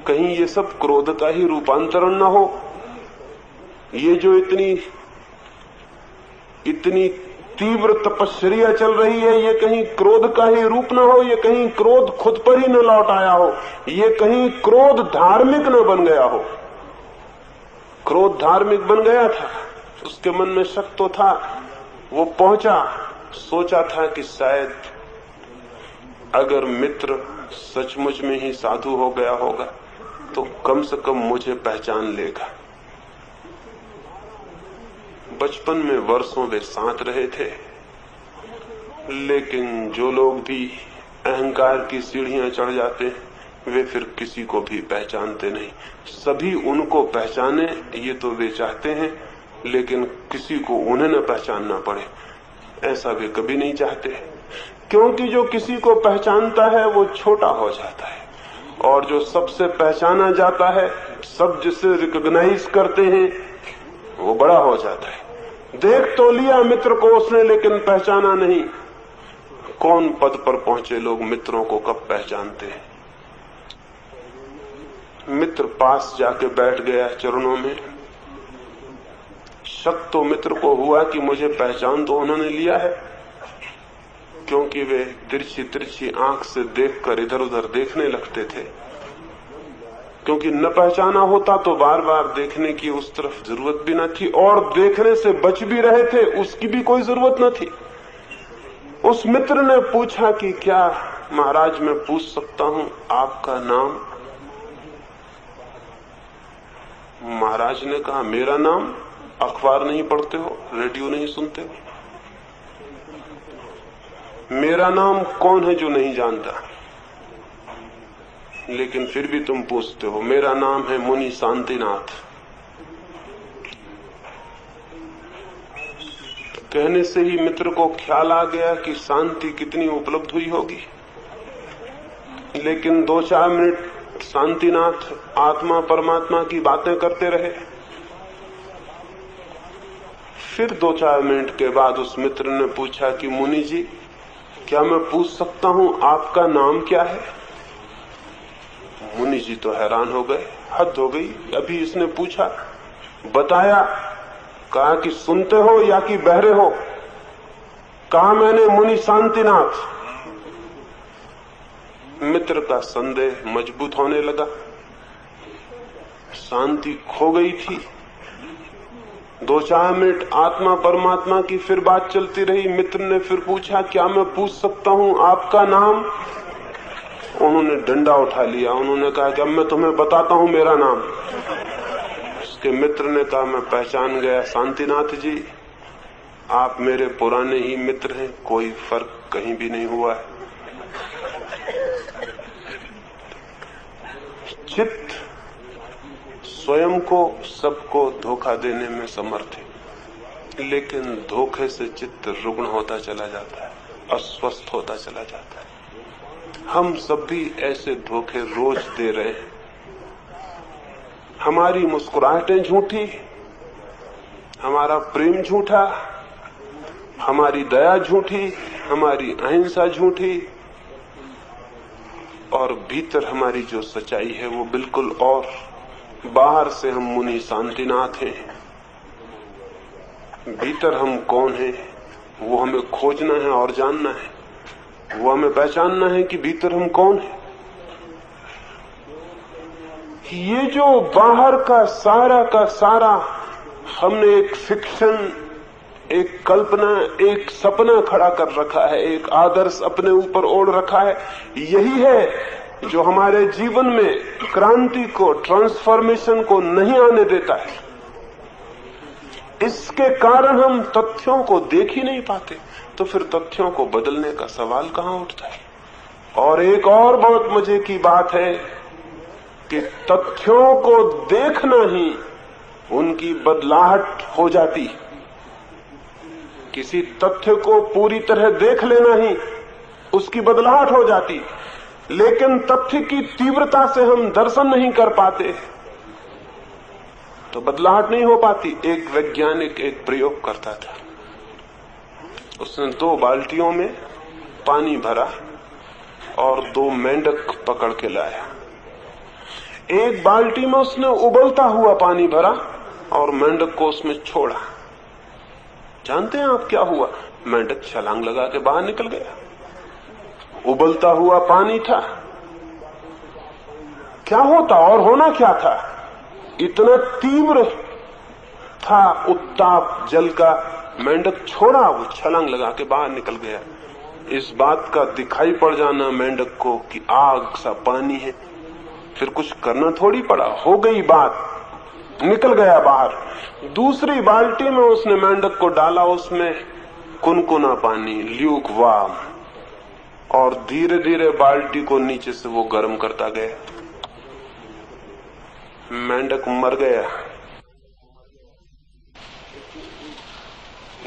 कहीं ये सब क्रोध का ही रूपांतरण न हो, ये जो इतनी तीव्र तपस्या चल रही है, ये कहीं क्रोध का ही रूप न हो, ये कहीं क्रोध खुद पर ही न लौट आया हो, ये कहीं क्रोध धार्मिक न बन गया हो। क्रोध धार्मिक बन गया था, उसके मन में शक तो था। वो पहुंचा, सोचा था कि शायद अगर मित्र सचमुच में ही साधु हो गया होगा तो कम से कम मुझे पहचान लेगा। बचपन में वर्षों वे साथ रहे थे, लेकिन जो लोग भी अहंकार की सीढ़ियां चढ़ जाते वे फिर किसी को भी पहचानते नहीं। सभी उनको पहचाने ये तो वे चाहते हैं, लेकिन किसी को उन्हें न पहचानना पड़े ऐसा वे कभी नहीं चाहते, क्योंकि जो किसी को पहचानता है वो छोटा हो जाता है, और जो सबसे पहचाना जाता है, सब जिसे रिकॉग्नाइज करते हैं, वो बड़ा हो जाता है। देख तो लिया मित्र को उसने, लेकिन पहचाना नहीं। कौन पद पर पहुंचे लोग मित्रों को कब पहचानते हैं। मित्र पास जाके बैठ गया चरणों में। शक तो मित्र को हुआ कि मुझे पहचान तो उन्होंने लिया है, क्योंकि वे तिरछी तिरछी आंख से देखकर इधर उधर देखने लगते थे। क्योंकि न पहचाना होता तो बार बार देखने की उस तरफ जरूरत भी न थी, और देखने से बच भी रहे थे उसकी भी कोई जरूरत न थी। उस मित्र ने पूछा कि क्या महाराज मैं पूछ सकता हूं आपका नाम। महाराज ने कहा मेरा नाम, अखबार नहीं पढ़ते हो, रेडियो नहीं सुनते हो, मेरा नाम कौन है जो नहीं जानता, लेकिन फिर भी तुम पूछते हो। मेरा नाम है मुनि शांतिनाथ। कहने से ही मित्र को ख्याल आ गया कि शांति कितनी उपलब्ध हुई होगी, लेकिन 2-4 मिनट शांतिनाथ आत्मा परमात्मा की बातें करते रहे। फिर 2-4 मिनट के बाद उस मित्र ने पूछा कि मुनि जी क्या मैं पूछ सकता हूं आपका नाम क्या है। मुनि जी तो हैरान हो गए, हद हो गई, अभी इसने पूछा, बताया, कहा कि सुनते हो या कि बहरे हो। कहा मैंने मुनि शांतिनाथ। मित्र का संदेह मजबूत होने लगा, शांति खो गई थी। 2-4 मिनट आत्मा परमात्मा की फिर बात चलती रही। मित्र ने फिर पूछा क्या मैं पूछ सकता हूं आपका नाम। उन्होंने डंडा उठा लिया, उन्होंने कहा कि अब मैं तुम्हें बताता हूं मेरा नाम। उसके मित्र ने कहा मैं पहचान गया शांतिनाथ जी, आप मेरे पुराने ही मित्र हैं, कोई फर्क कहीं भी नहीं हुआ है। चित्त स्वयं को सबको धोखा देने में समर्थ है, लेकिन धोखे से चित्त रुग्ण होता चला जाता है, अस्वस्थ होता चला जाता है। हम सब भी ऐसे धोखे रोज दे रहे हैं। हमारी मुस्कुराहटें झूठी, हमारा प्रेम झूठा, हमारी दया झूठी, हमारी अहिंसा झूठी, और भीतर हमारी जो सच्चाई है वो बिल्कुल और। बाहर से हम मुनि शांतिनाथ हैं, भीतर हम कौन हैं वो हमें खोजना है और जानना है, वो हमें पहचानना है कि भीतर हम कौन हैं। ये जो बाहर का सारा हमने एक फिक्शन, एक कल्पना, एक सपना खड़ा कर रखा है, एक आदर्श अपने ऊपर ओढ़ रखा है, यही है जो हमारे जीवन में क्रांति को, ट्रांसफॉर्मेशन को नहीं आने देता है। इसके कारण हम तथ्यों को देख ही नहीं पाते, तो फिर तथ्यों को बदलने का सवाल कहां उठता है। और एक और बहुत मजे की बात है कि तथ्यों को देखना ही उनकी बदलाहट हो जाती। किसी तथ्य को पूरी तरह देख लेना ही उसकी बदलाहट हो जाती, लेकिन तथ्य की तीव्रता से हम दर्शन नहीं कर पाते तो बदलाहट नहीं हो पाती। एक वैज्ञानिक एक प्रयोग करता था, उसने 2 बाल्टियों में पानी भरा और 2 मेंढक पकड़ के लाया। एक बाल्टी में उसने उबलता हुआ पानी भरा और मेंढक को उसमें छोड़ा। जानते हैं आप क्या हुआ? मेंढक छलांग लगा के बाहर निकल गया। उबलता हुआ पानी था। क्या होता और होना क्या था? इतना तीव्र था उत्ताप जल का, मेंढक छोड़ा, वो छलांग लगा के बाहर निकल गया। इस बात का दिखाई पड़ जाना मेंढक को कि आग सा पानी है, फिर कुछ करना थोड़ी पड़ा, हो गई बात, निकल गया बाहर। दूसरी बाल्टी में उसने मेंढक को डाला, उसमें कुनकुना पानी, ल्यूक वार्म, और धीरे धीरे बाल्टी को नीचे से वो गर्म करता गया। मेंढक मर गया।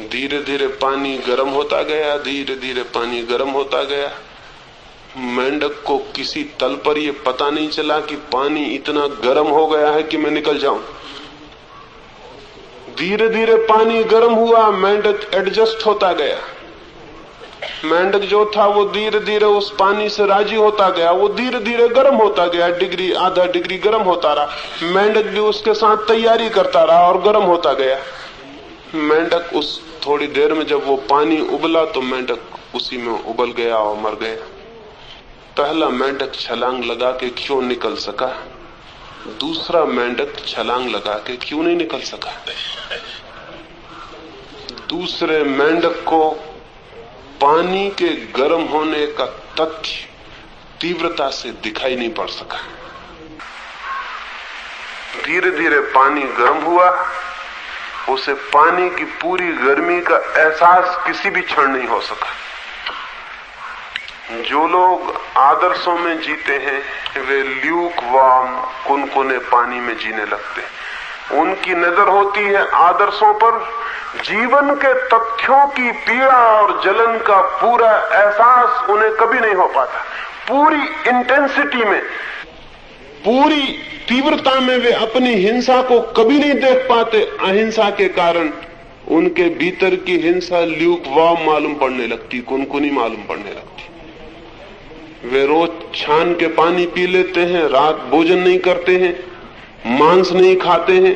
धीरे धीरे पानी गर्म होता गया, धीरे धीरे पानी गर्म होता गया। मेंढक को किसी तल पर यह पता नहीं चला कि पानी इतना गर्म हो गया है कि मैं निकल जाऊं। धीरे धीरे पानी गर्म हुआ, मेंढक एडजस्ट होता गया। मेंढक जो था वो धीरे धीरे उस पानी से राजी होता गया, वो धीरे धीरे गर्म होता गया, डिग्री आधा डिग्री गर्म होता रहा। मेंढक भी उसके साथ तैयारी करता रहा और गर्म होता गया। मेंढक उस थोड़ी देर में जब वो पानी उबला तो मेंढक उसी में उबल गया और मर गया। पहला मेंढक छलांग लगा के क्यों निकल सका? दूसरा मेंढक छलांग लगा के क्यों नहीं निकल सका? दूसरे मेंढक को पानी के गर्म होने का तथ्य तीव्रता से दिखाई नहीं पड़ सका। धीरे धीरे पानी गर्म हुआ, उसे पानी की पूरी गर्मी का एहसास किसी भी क्षण नहीं हो सका। जो लोग आदर्शों में जीते हैं वे ल्यूक वार्म कुनकुने पानी में जीने लगते हैं। उनकी नजर होती है आदर्शों पर, जीवन के तथ्यों की पीड़ा और जलन का पूरा एहसास उन्हें कभी नहीं हो पाता। पूरी इंटेंसिटी में, पूरी तीव्रता में वे अपनी हिंसा को कभी नहीं देख पाते। अहिंसा के कारण उनके भीतर की हिंसा ल्यूक वार्म मालूम पड़ने लगती, कुनकुनी मालूम पड़ने लगती। वे रोज छान के पानी पी लेते हैं, रात भोजन नहीं करते हैं, मांस नहीं खाते हैं,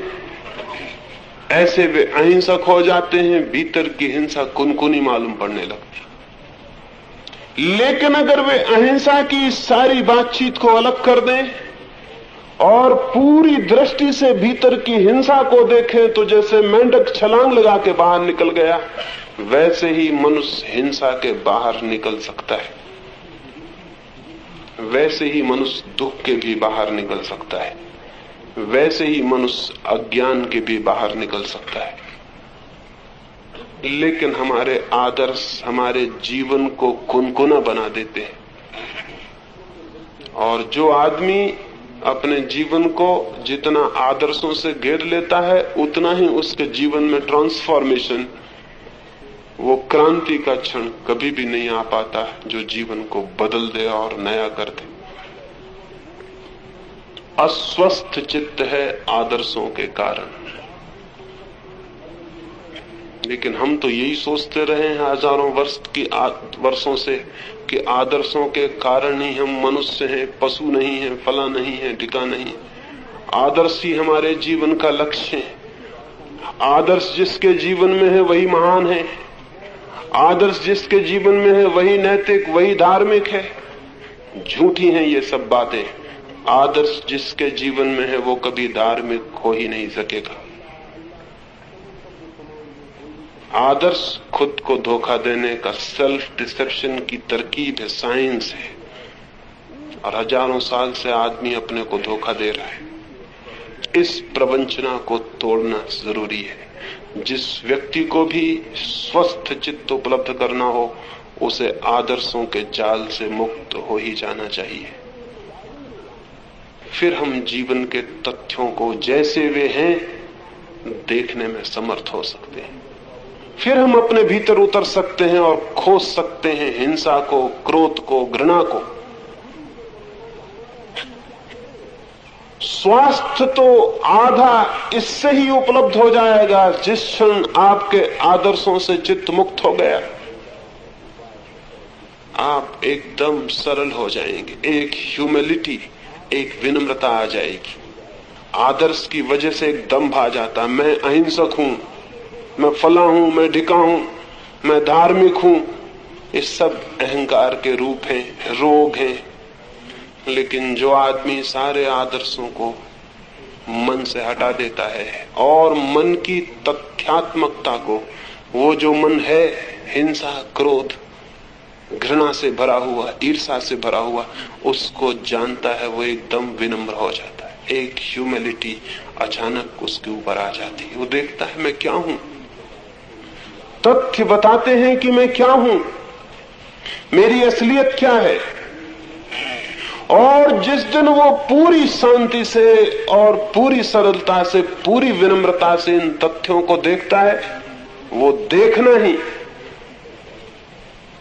ऐसे वे अहिंसक हो जाते हैं। भीतर की हिंसा कुनकुनी मालूम पड़ने लगती। लेकिन अगर वे अहिंसा की सारी बातचीत को अलग कर दें और पूरी दृष्टि से भीतर की हिंसा को देखें तो जैसे मेंढक छलांग लगा के बाहर निकल गया, वैसे ही मनुष्य हिंसा के बाहर निकल सकता है। वैसे ही मनुष्य दुख के भी बाहर निकल सकता है। वैसे ही मनुष्य अज्ञान के भी बाहर निकल सकता है। लेकिन हमारे आदर्श हमारे जीवन को कुनकुना बना देते हैं। और जो आदमी अपने जीवन को जितना आदर्शों से घेर लेता है उतना ही उसके जीवन में ट्रांसफॉर्मेशन, वो क्रांति का क्षण कभी भी नहीं आ पाता जो जीवन को बदल दे और नया कर दे। अस्वस्थ चित्त है आदर्शों के कारण। लेकिन हम तो यही सोचते रहे हैं हजारों वर्षों से कि आदर्शों के कारण ही हम मनुष्य हैं, पशु नहीं हैं, फला नहीं है, ढिका नहीं है। आदर्श ही हमारे जीवन का लक्ष्य है। आदर्श जिसके जीवन में है वही महान है। आदर्श जिसके जीवन में है वही नैतिक, वही धार्मिक है। झूठी हैं ये सब बातें। आदर्श जिसके जीवन में है वो कभी धार्मिक हो ही नहीं सकेगा। आदर्श खुद को धोखा देने का सेल्फ डिसेप्शन की तरकीब है, साइंस है। और हजारों साल से आदमी अपने को धोखा दे रहा है। इस प्रवंचना को तोड़ना जरूरी है। जिस व्यक्ति को भी स्वस्थ चित्त उपलब्ध करना हो उसे आदर्शों के जाल से मुक्त हो ही जाना चाहिए। फिर हम जीवन के तथ्यों को जैसे वे हैं देखने में समर्थ हो सकते हैं। फिर हम अपने भीतर उतर सकते हैं और खोज सकते हैं हिंसा को, क्रोध को, घृणा को। स्वास्थ्य तो आधा इससे ही उपलब्ध हो जाएगा जिस क्षण आपके आदर्शों से चित्त मुक्त हो गया। आप एकदम सरल हो जाएंगे, एक ह्यूमिलिटी, एक विनम्रता आ जाएगी। आदर्श की वजह से एक दंभ आ जाता, मैं अहिंसक हूं, मैं फला हूं, मैं ढिका हूं, मैं धार्मिक हूं। ये सब अहंकार के रूप हैं, रोग हैं। लेकिन जो आदमी सारे आदर्शों को मन से हटा देता है और मन की तथ्यात्मकता को, वो जो मन है हिंसा, क्रोध, घृणा से भरा हुआ, ईर्ष्या से भरा हुआ, उसको जानता है, वो एकदम विनम्र हो जाता है। एक ह्यूमिलिटी अचानक उसके ऊपर आ जाती है। वो देखता है मैं क्या हूं, तथ्य बताते हैं कि मैं क्या हूं, मेरी असलियत क्या है। और जिस दिन वो पूरी शांति से और पूरी सरलता से, पूरी विनम्रता से इन तथ्यों को देखता है, वो देखना ही,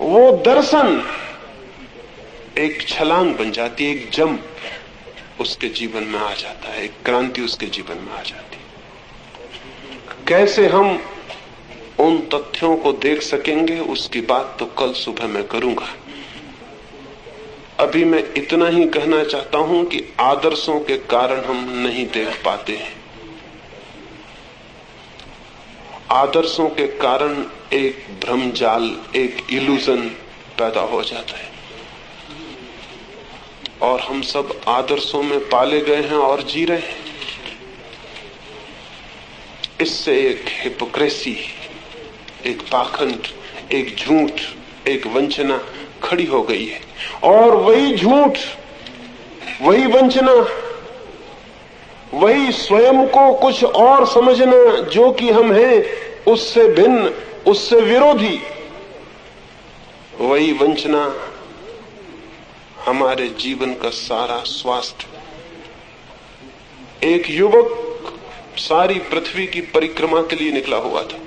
वो दर्शन एक छलांग बन जाती है, एक जंप उसके जीवन में आ जाता है, एक क्रांति उसके जीवन में आ जाती है। कैसे हम उन तथ्यों को देख सकेंगे उसकी बात तो कल सुबह मैं करूंगा। अभी मैं इतना ही कहना चाहता हूं कि आदर्शों के कारण हम नहीं देख पाते हैं। आदर्शों के कारण एक भ्रमजाल, एक इल्यूजन पैदा हो जाता है और हम सब आदर्शों में पाले गए हैं और जी रहे हैं। इससे एक हिपोक्रेसी, एक पाखंड, एक झूठ, एक वंचना खड़ी हो गई है। और वही झूठ, वही वंचना, वही स्वयं को कुछ और समझना जो कि हम हैं, उससे भिन्न, उससे विरोधी, वही वंचना हमारे जीवन का सारा स्वास्थ्य। एक युवक सारी पृथ्वी की परिक्रमा के लिए निकला हुआ था।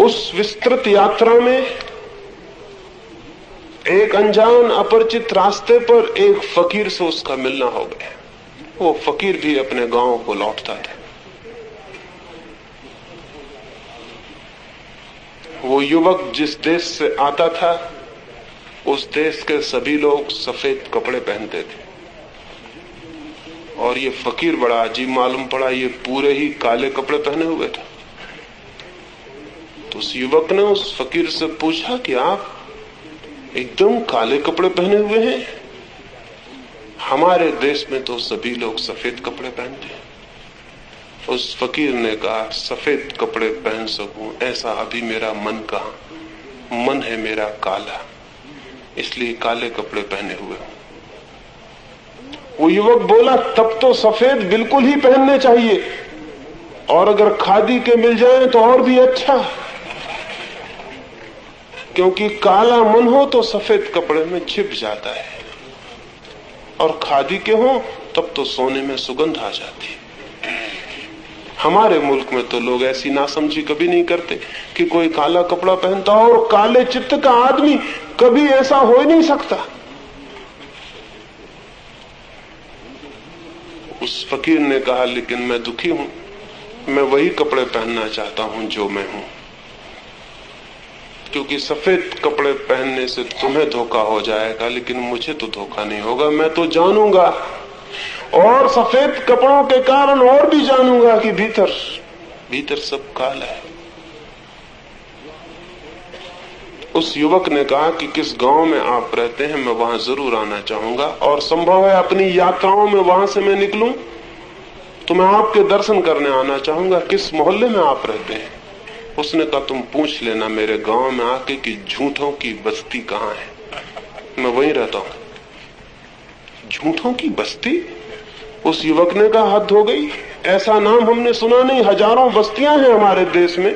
उस विस्तृत यात्रा में एक अनजान अपरिचित रास्ते पर एक फकीर से उसका मिलना हो गया। वो फकीर भी अपने गांव को लौटता था। वो युवक जिस देश से आता था, उस देश के सभी लोग सफेद कपड़े पहनते थे और ये फकीर बड़ा अजीब मालूम पड़ा, ये पूरे ही काले कपड़े पहने हुए थे। तो उस युवक ने उस फकीर से पूछा कि आप एकदम काले कपड़े पहने हुए हैं, हमारे देश में तो सभी लोग सफेद कपड़े पहनते हैं। उस फकीर ने कहा, सफेद कपड़े पहन सकूं ऐसा अभी मेरा मन कहां, मन है मेरा काला, इसलिए काले कपड़े पहने हुए हूं। वो युवक बोला, तब तो सफेद बिल्कुल ही पहनने चाहिए और अगर खादी के मिल जाएं तो और भी अच्छा, क्योंकि काला मन हो तो सफेद कपड़े में छिप जाता है और खादी के हो तब तो सोने में सुगंध आ जाती है। हमारे मुल्क में तो लोग ऐसी नासमझी कभी नहीं करते कि कोई काला कपड़ा पहनता हो, और काले चित्त का आदमी कभी ऐसा हो ही नहीं सकता। उस फकीर ने कहा, लेकिन मैं दुखी हूं, मैं वही कपड़े पहनना चाहता हूं जो मैं हूं, क्योंकि सफेद कपड़े पहनने से तुम्हें धोखा हो जाएगा लेकिन मुझे तो धोखा नहीं होगा। मैं तो जानूंगा और सफेद कपड़ों के कारण और भी जानूंगा कि भीतर भीतर सब काला है। उस युवक ने कहा कि किस गांव में आप रहते हैं, मैं वहां जरूर आना चाहूंगा और संभव है अपनी यात्राओं में वहां से मैं निकलूं तो मैं आपके दर्शन करने आना चाहूंगा। किस मोहल्ले में आप रहते हैं? उसने कहा, तुम पूछ लेना मेरे गांव में आके कि झूठों की बस्ती कहाँ है, मैं वहीं रहता हूं। झूठों की बस्ती? उस युवक ने कहा, हद हो गई, ऐसा नाम हमने सुना नहीं। हजारों बस्तियां हैं हमारे देश में,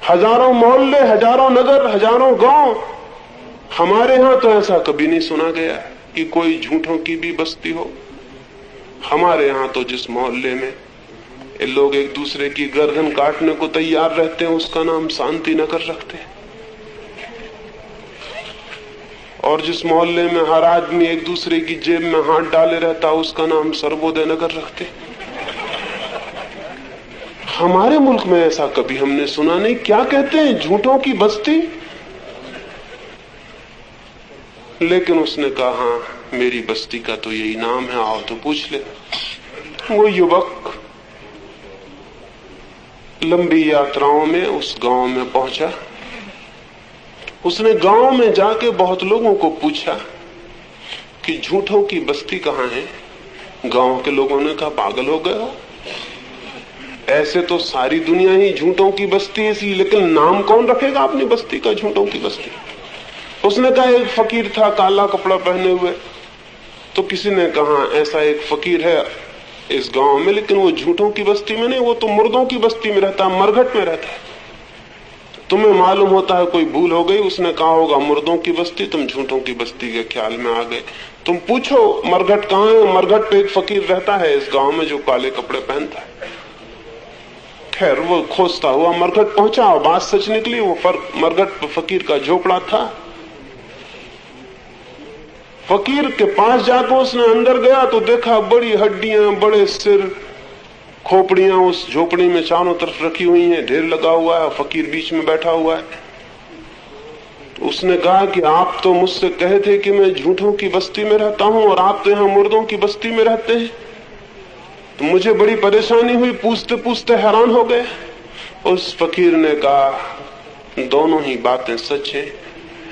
हजारों मोहल्ले, हजारों नगर, हजारों गांव। हमारे यहां तो ऐसा कभी नहीं सुना गया कि कोई झूठों की भी बस्ती हो। हमारे यहां तो जिस मोहल्ले में लोग एक दूसरे की गर्दन काटने को तैयार रहते हैं उसका नाम शांति नगर रखते हैं, और जिस मोहल्ले में हर आदमी एक दूसरे की जेब में हाथ डाले रहता उसका नाम सर्वोदय नगर रखते हैं। हमारे मुल्क में ऐसा कभी हमने सुना नहीं। क्या कहते हैं, झूठों की बस्ती? लेकिन उसने कहा, हाँ, मेरी बस्ती का तो यही नाम है, आओ तो पूछ ले। वो युवक लंबी यात्राओं में उस गांव में पहुंचा। उसने गांव में जाके बहुत लोगों को पूछा कि झूठों की बस्ती कहां है। गांव के लोगों ने कहा, पागल हो गए हो, ऐसे तो सारी दुनिया ही झूठों की बस्ती है, इसलिए, लेकिन नाम कौन रखेगा अपनी बस्ती का झूठों की बस्ती। उसने कहा, एक फकीर था काला कपड़ा पहने हुए। तो किसी ने कहा, ऐसा एक फकीर है इस गांव में, लेकिन वो झूठों की बस्ती में नहीं, वो तो मुर्दों की बस्ती में रहता है, मरघट में रहता है। तुम्हें मालूम होता है कोई भूल हो गई। उसने कहा होगा मुर्दों की बस्ती, तुम झूठों की बस्ती के ख्याल में आ गए। तुम पूछो मरघट कहाँ है। मरघट पे एक फकीर रहता है इस गांव में जो काले कपड़े पहनता है। खैर वो खोजता हुआ मरघट पहुंचा और बात सच निकली। वो मरघट पे फकीर का झोपड़ा था। फकीर के पास जाकर उसने अंदर गया तो देखा बड़ी हड्डियां, बड़े सिर, खोपड़ियां उस झोपड़ी में चारों तरफ रखी हुई हैं, ढेर लगा हुआ है, फकीर बीच में बैठा हुआ है। तो उसने कहा कि आप तो मुझसे कहे थे कि मैं झूठों की बस्ती में रहता हूं और आप तो यहां मुर्दों की बस्ती में रहते हैं। तो मुझे बड़ी परेशानी हुई, पूछते पूछते हैरान हो गए। उस फकीर ने कहा, दोनों ही बातें सच हैं।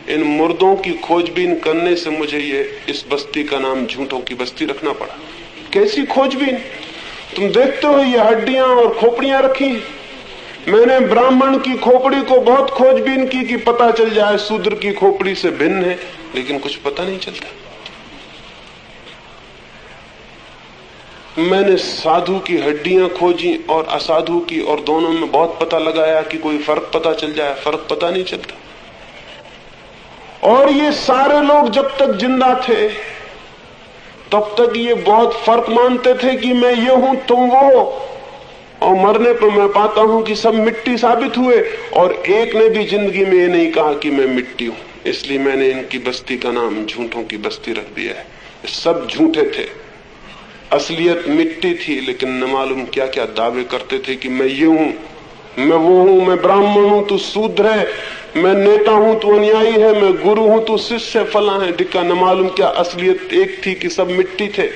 इन मुर्दों की खोजबीन करने से मुझे ये इस बस्ती का नाम झूठों की बस्ती रखना पड़ा। कैसी खोजबीन? तुम देखते हो ये हड्डियां और खोपड़ियां रखी। मैंने ब्राह्मण की खोपड़ी को बहुत खोजबीन की कि पता चल जाए शूद्र की खोपड़ी से भिन्न है, लेकिन कुछ पता नहीं चलता। मैंने साधु की हड्डियां खोजी और असाधु की, और दोनों में बहुत पता लगाया कि कोई फर्क पता चल जाए, फर्क पता नहीं चलता। और ये सारे लोग जब तक जिंदा थे तब तक ये बहुत फर्क मानते थे कि मैं ये हूं तुम वो हो, और मरने पर मैं पाता हूं कि सब मिट्टी साबित हुए, और एक ने भी जिंदगी में ये नहीं कहा कि मैं मिट्टी हूं। इसलिए मैंने इनकी बस्ती का नाम झूठों की बस्ती रख दिया है। सब झूठे थे, असलियत मिट्टी थी, लेकिन न मालूम क्या क्या दावे करते थे कि मैं ये हूं, मैं वो हूं, मैं ब्राह्मण हूं तू शूद्र है, मैं नेता हूं तू अनुयायी है, मैं गुरु हूं तू शिष्य फला है ढिक्का। न मालूम क्या असलियत एक थी कि सब मिट्टी थे।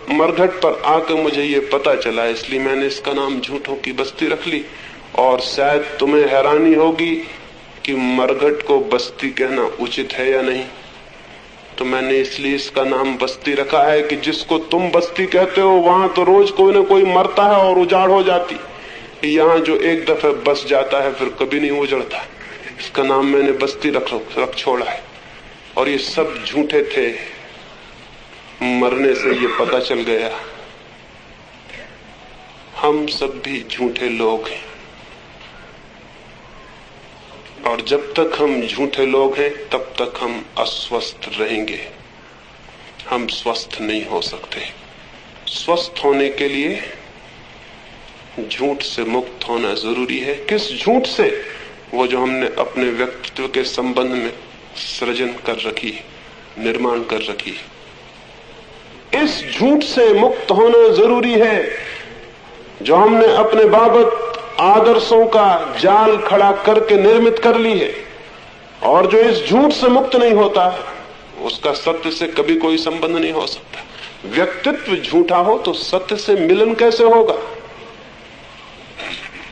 मरघट पर आकर मुझे ये पता चला, इसलिए मैंने इसका नाम झूठों की बस्ती रख ली। और शायद तुम्हें हैरानी होगी कि मरघट को बस्ती कहना उचित है या नहीं। तो मैंने इसलिए इसका नाम बस्ती रखा है कि जिसको तुम बस्ती कहते हो वहां तो रोज कोई ना कोई मरता है और उजाड़ हो जाती। यहाँ जो एक दफे बस जाता है फिर कभी नहीं उजड़ता। इसका नाम मैंने बस्ती रख छोड़ा है। और ये सब झूठे थे। मरने से ये पता चल गया, हम सब भी झूठे लोग हैं। और जब तक हम झूठे लोग हैं तब तक हम अस्वस्थ रहेंगे, हम स्वस्थ नहीं हो सकते। स्वस्थ होने के लिए झूठ से मुक्त होना जरूरी है। किस झूठ से? वो जो हमने अपने व्यक्तित्व के संबंध में सृजन कर रखी, निर्माण कर रखी, इस झूठ से मुक्त होना जरूरी है जो हमने अपने बाबत आदर्शों का जाल खड़ा करके निर्मित कर ली है। और जो इस झूठ से मुक्त नहीं होता उसका सत्य से कभी कोई संबंध नहीं हो सकता। व्यक्तित्व झूठा हो तो सत्य से मिलन कैसे होगा?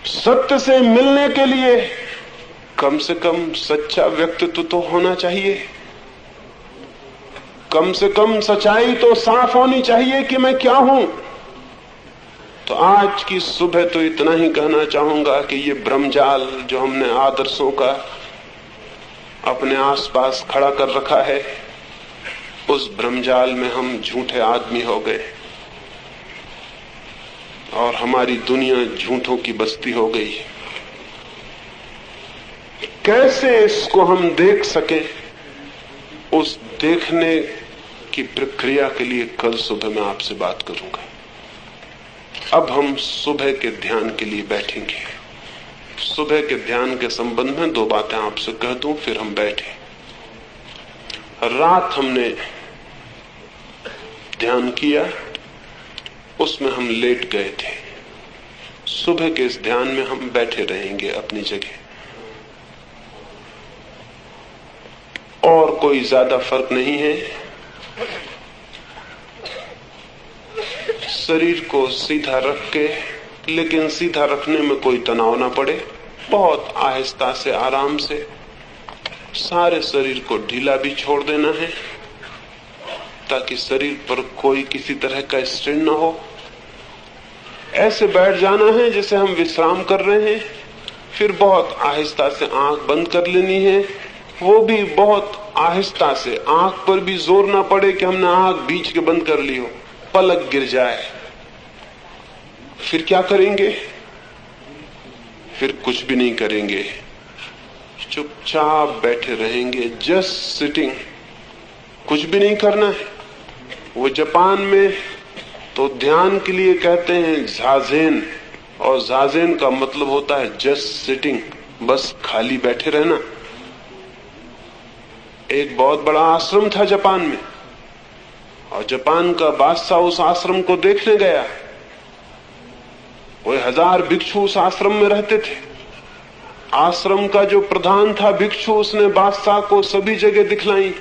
सत्य से मिलने के लिए कम से कम सच्चा व्यक्तित्व तो होना चाहिए। कम से कम सच्चाई तो साफ होनी चाहिए कि मैं क्या हूं। तो आज की सुबह तो इतना ही कहना चाहूंगा कि ये भ्रमजाल जो हमने आदर्शों का अपने आसपास खड़ा कर रखा है, उस भ्रमजाल में हम झूठे आदमी हो गए और हमारी दुनिया झूठों की बस्ती हो गई। कैसे इसको हम देख सके, उस देखने की प्रक्रिया के लिए कल सुबह मैं आपसे बात करूंगा। अब हम सुबह के ध्यान के लिए बैठेंगे। सुबह के ध्यान के संबंध में दो बातें आपसे कह दूं, फिर हम बैठे। रात हमने ध्यान किया, उसमें हम लेट गए थे। सुबह के इस ध्यान में हम बैठे रहेंगे अपनी जगह, और कोई कोई ज्यादा फर्क नहीं है। शरीर को सीधा रख के, लेकिन सीधा रखने में कोई तनाव ना पड़े, बहुत आहिस्ता से, आराम से सारे शरीर को ढीला भी छोड़ देना है ताकि शरीर पर कोई किसी तरह का स्ट्रेन ना हो। ऐसे बैठ जाना है जैसे हम विश्राम कर रहे हैं। फिर बहुत आहिस्ता से आंख बंद कर लेनी है, वो भी बहुत आहिस्ता से। आंख पर भी जोर ना पड़े कि हमने आंख बीच के बंद कर ली हो, पलक गिर जाए। फिर क्या करेंगे? फिर कुछ भी नहीं करेंगे, चुपचाप बैठे रहेंगे, जस्ट सिटिंग, कुछ भी नहीं करना है। वो जापान में तो ध्यान के लिए कहते हैं झाजेन, और झाजेन का मतलब होता है जस्ट सिटिंग, बस खाली बैठे रहना। एक बहुत बड़ा आश्रम था जापान में, और जापान का बादशाह उस आश्रम को देखने गया। वो 1000 भिक्षु उस आश्रम में रहते थे। आश्रम का जो प्रधान था भिक्षु, उसने बादशाह को सभी जगह दिखलाई,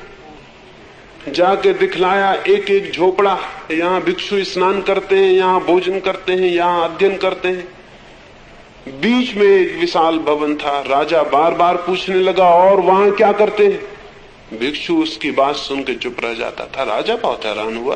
जाके दिखलाया एक एक झोपड़ा, यहाँ भिक्षु स्नान करते हैं, यहाँ भोजन करते हैं, यहाँ अध्ययन करते हैं। बीच में एक विशाल भवन था। राजा बार बार पूछने लगा, और वहां क्या करते हैं? भिक्षु उसकी बात सुन के चुप रह जाता था। राजा बहुत हैरान हुआ,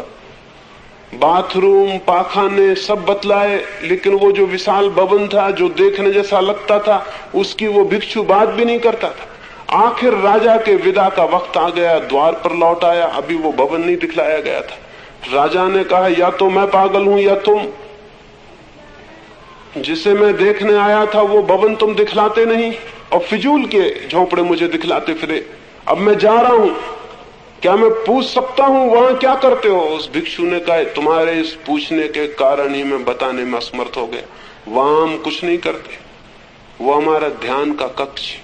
बाथरूम, पाखाने सब बतलाए, लेकिन वो जो विशाल भवन था, जो देखने जैसा लगता था, उसकी वो भिक्षु बात भी नहीं करता था। आखिर राजा के विदा का वक्त आ गया, द्वार पर लौट आया, अभी वो भवन नहीं दिखलाया गया था। राजा ने कहा, या तो मैं पागल हूं या तुम, जिसे मैं देखने आया था वो भवन तुम दिखलाते नहीं और फिजूल के झोंपड़े मुझे दिखलाते फिरे। अब मैं जा रहा हूं, क्या मैं पूछ सकता हूं वहां क्या करते हो? उस भिक्षु ने कहा, तुम्हारे इस पूछने के कारण ही मैं बताने में असमर्थ हो गया। वहां हम कुछ नहीं करते, वो हमारा ध्यान का कक्ष,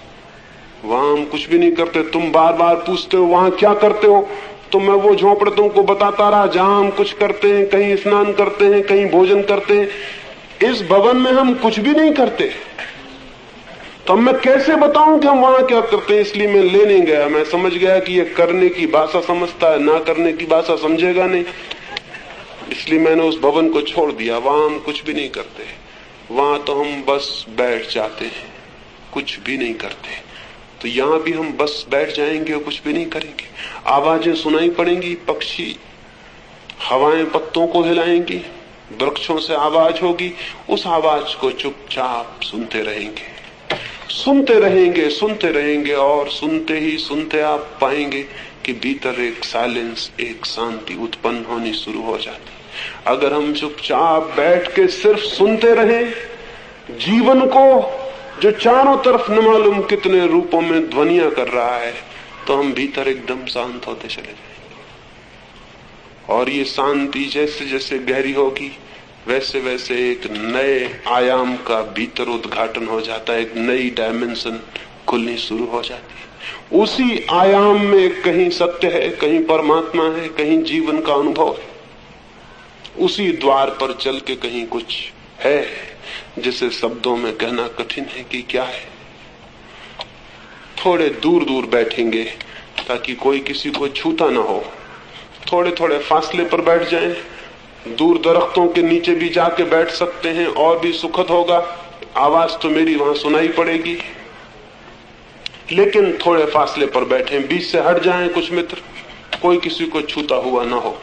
वहां हम कुछ भी नहीं करते। तुम बार बार पूछते हो वहां क्या करते हो, तो मैं वो झोंपड़े तुमको बताता रहा जहां हम कुछ करते हैं, कहीं स्नान करते हैं, कहीं भोजन करते हैं। इस भवन में हम कुछ भी नहीं करते, तो मैं कैसे बताऊं कि हम वहां क्या करते हैं? इसलिए मैं ले नहीं गया। मैं समझ गया कि ये करने की भाषा समझता है, ना करने की भाषा समझेगा नहीं, इसलिए मैंने उस भवन को छोड़ दिया। वहां हम कुछ भी नहीं करते, वहां तो हम बस बैठ जाते हैं, कुछ भी नहीं करते। तो यहां भी हम बस बैठ जाएंगे और कुछ भी नहीं करेंगे। आवाजें सुनाई पड़ेंगी, पक्षी, हवाएं पत्तों को हिलाएंगी, वृक्षों से आवाज होगी, उस आवाज को चुपचाप सुनते रहेंगे, सुनते रहेंगे, सुनते रहेंगे, और सुनते ही सुनते आप पाएंगे कि भीतर एक साइलेंस, एक शांति उत्पन्न होनी शुरू हो जाती। अगर हम चुपचाप बैठ के सिर्फ सुनते रहें जीवन को, जो चारों तरफ न मालूम कितने रूपों में ध्वनियां कर रहा है, तो हम भीतर एकदम शांत होते चले जाएंगे। और ये शांति जैसे जैसे गहरी होगी, वैसे वैसे एक नए आयाम का भीतर उद्घाटन हो जाता है, एक नई डायमेंशन खुलनी शुरू हो जाती है। उसी आयाम में कहीं सत्य है, कहीं परमात्मा है, कहीं जीवन का अनुभव है। उसी द्वार पर चल के कहीं कुछ है जिसे शब्दों में कहना कठिन है कि क्या है। थोड़े दूर दूर बैठेंगे ताकि कोई किसी को छूता ना हो, थोड़े थोड़े फासले पर बैठ जाएं, दूर दरख्तों के नीचे भी जाके बैठ सकते हैं, और भी सुखद होगा। आवाज तो मेरी वहां सुनाई पड़ेगी, लेकिन थोड़े फासले पर बैठे, बीच से हट जाएं कुछ मित्र, कोई किसी को छूता हुआ ना हो।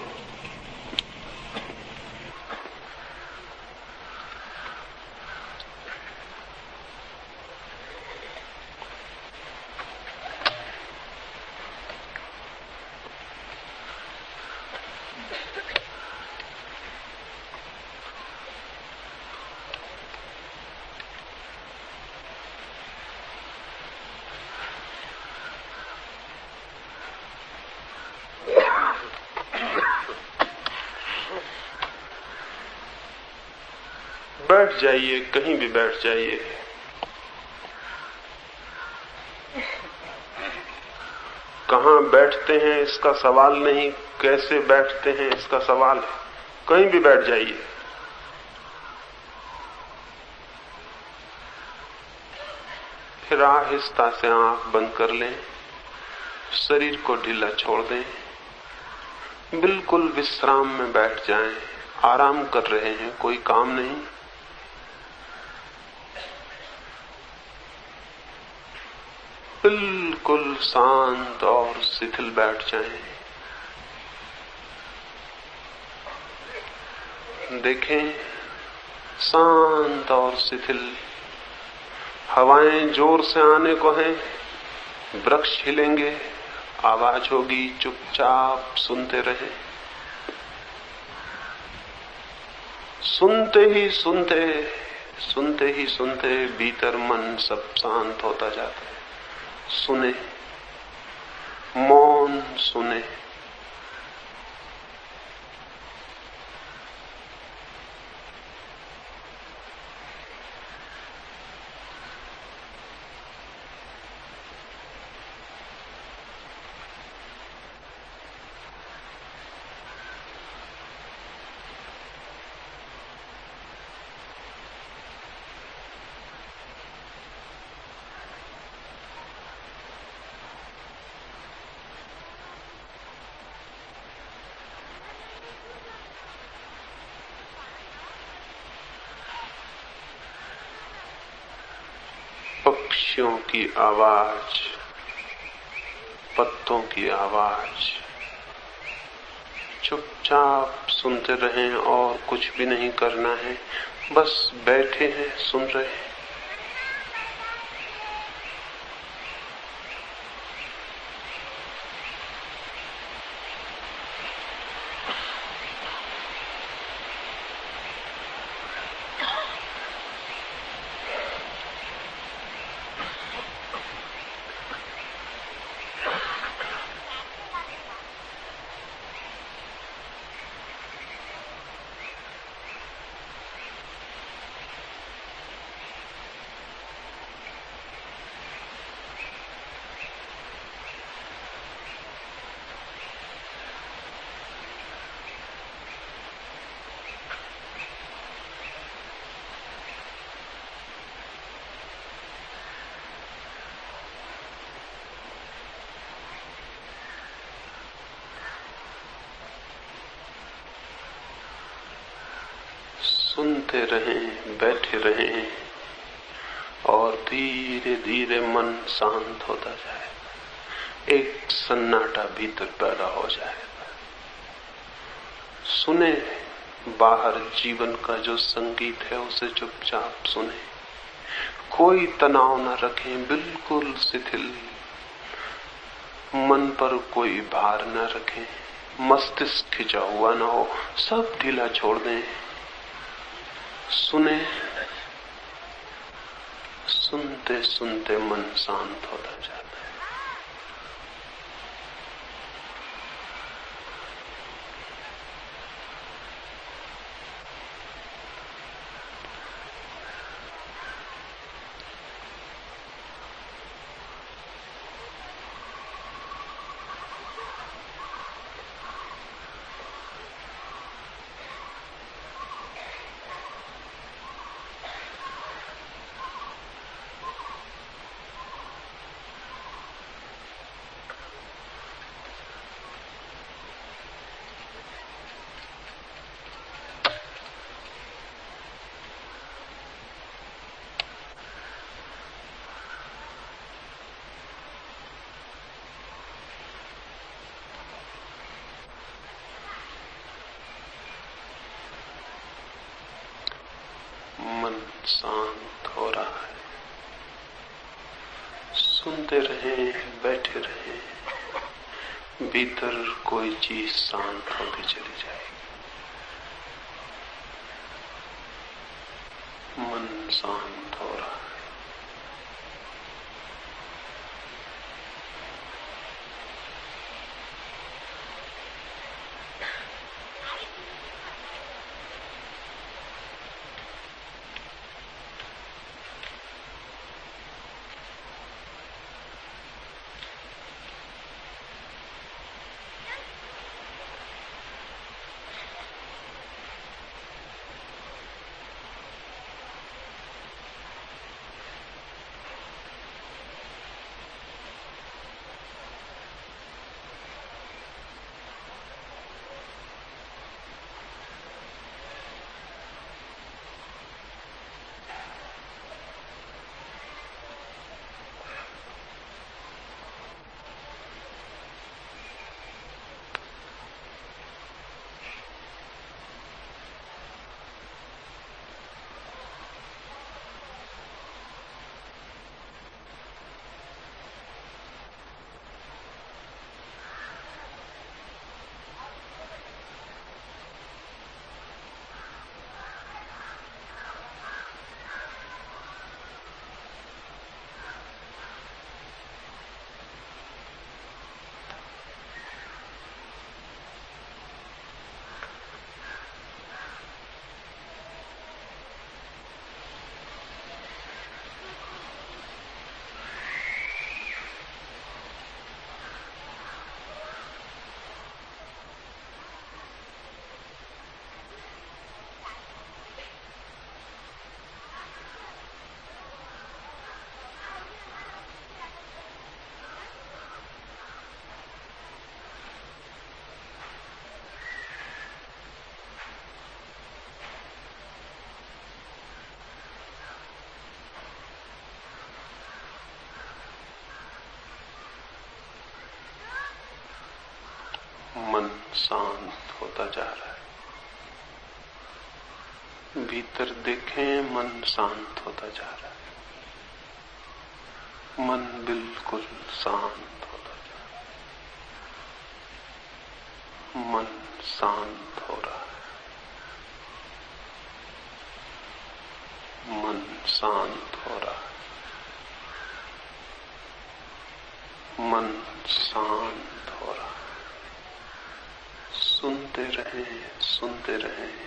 बैठ जाइए, कहीं भी बैठ जाइए। कहां बैठते हैं इसका सवाल नहीं, कैसे बैठते हैं इसका सवाल है। कहीं भी बैठ जाइए। फिर आहिस्ता से आंख बंद कर लें। शरीर को ढीला छोड़ दें, बिल्कुल विश्राम में बैठ जाएं। आराम कर रहे हैं, कोई काम नहीं। बिल्कुल शांत और शिथिल बैठ जाएं। देखें, शांत और शिथिल। हवाएं जोर से आने को हैं, वृक्ष हिलेंगे, आवाज होगी, चुपचाप सुनते रहें। सुनते ही सुनते, सुनते ही सुनते भीतर मन सब शांत होता जाता है। सुने, मौन सुने। पक्षियों की आवाज, पत्तों की आवाज, चुपचाप सुनते रहें और कुछ भी नहीं करना है, बस बैठे हैं, सुन रहे हैं। सुनते रहें, बैठे रहें और धीरे धीरे मन शांत होता जाए। एक सन्नाटा भीतर पैदा हो जाएगा। सुने, बाहर जीवन का जो संगीत है उसे चुपचाप सुने। कोई तनाव न रखें, बिल्कुल शिथिल। मन पर कोई भार न रखें, मस्तिष्क खिंचा हुआ न हो, सब ढीला छोड़ दें। सुने, सुनते सुनते मन शांत होता जाता है। मन शांत हो रहा है। सुनते रहें, बैठे रहें, भीतर कोई चीज शांत होती चली जाएगी। मन शांत हो रहा है। शांत होता जा रहा है। भीतर देखें, मन शांत होता जा रहा है। मन बिल्कुल शांत होता जा रहा है। मन शांत हो रहा है। मन शांत हो रहा है। मन शांत हो रहा है। सुनते रहें, सुनते रहें।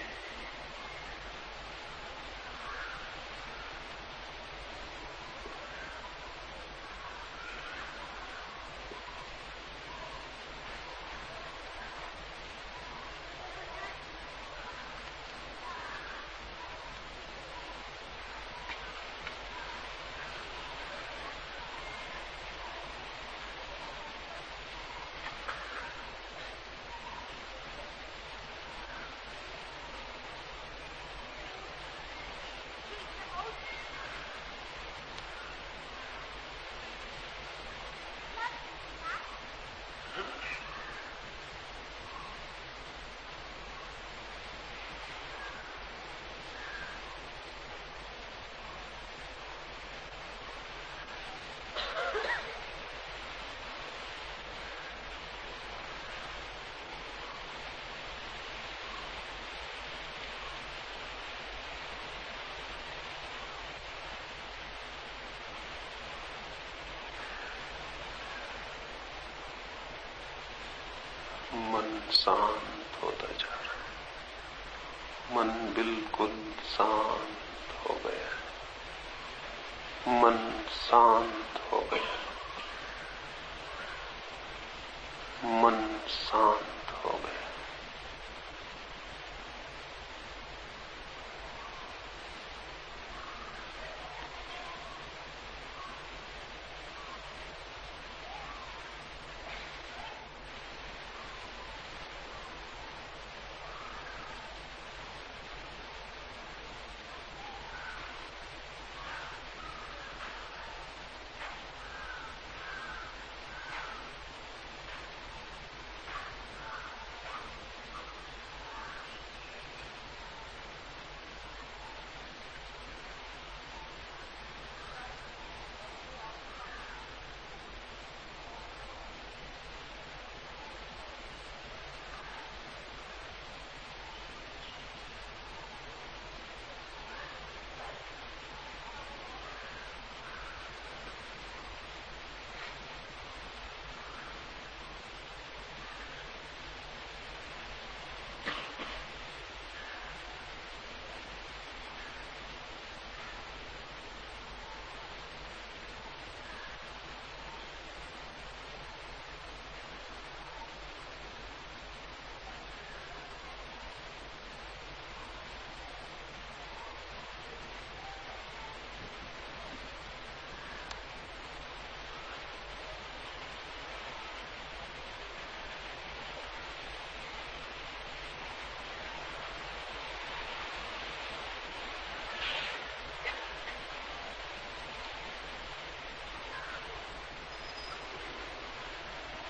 मन शांत होता जा रहा है। मन बिल्कुल शांत हो गया। मन शांत हो गया। मन शांत हो गया।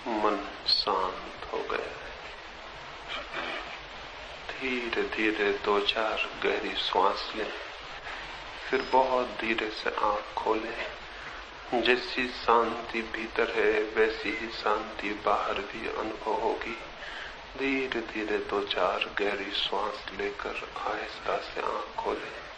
मन शांत हो गया। धीरे धीरे 2-4 गहरी श्वास लें, फिर बहुत धीरे से आंख खोलें। जैसी शांति भीतर है वैसी ही शांति बाहर भी अनुभव होगी। धीरे धीरे 2-4 गहरी श्वास लेकर आहिस्ता से आंख खोलें।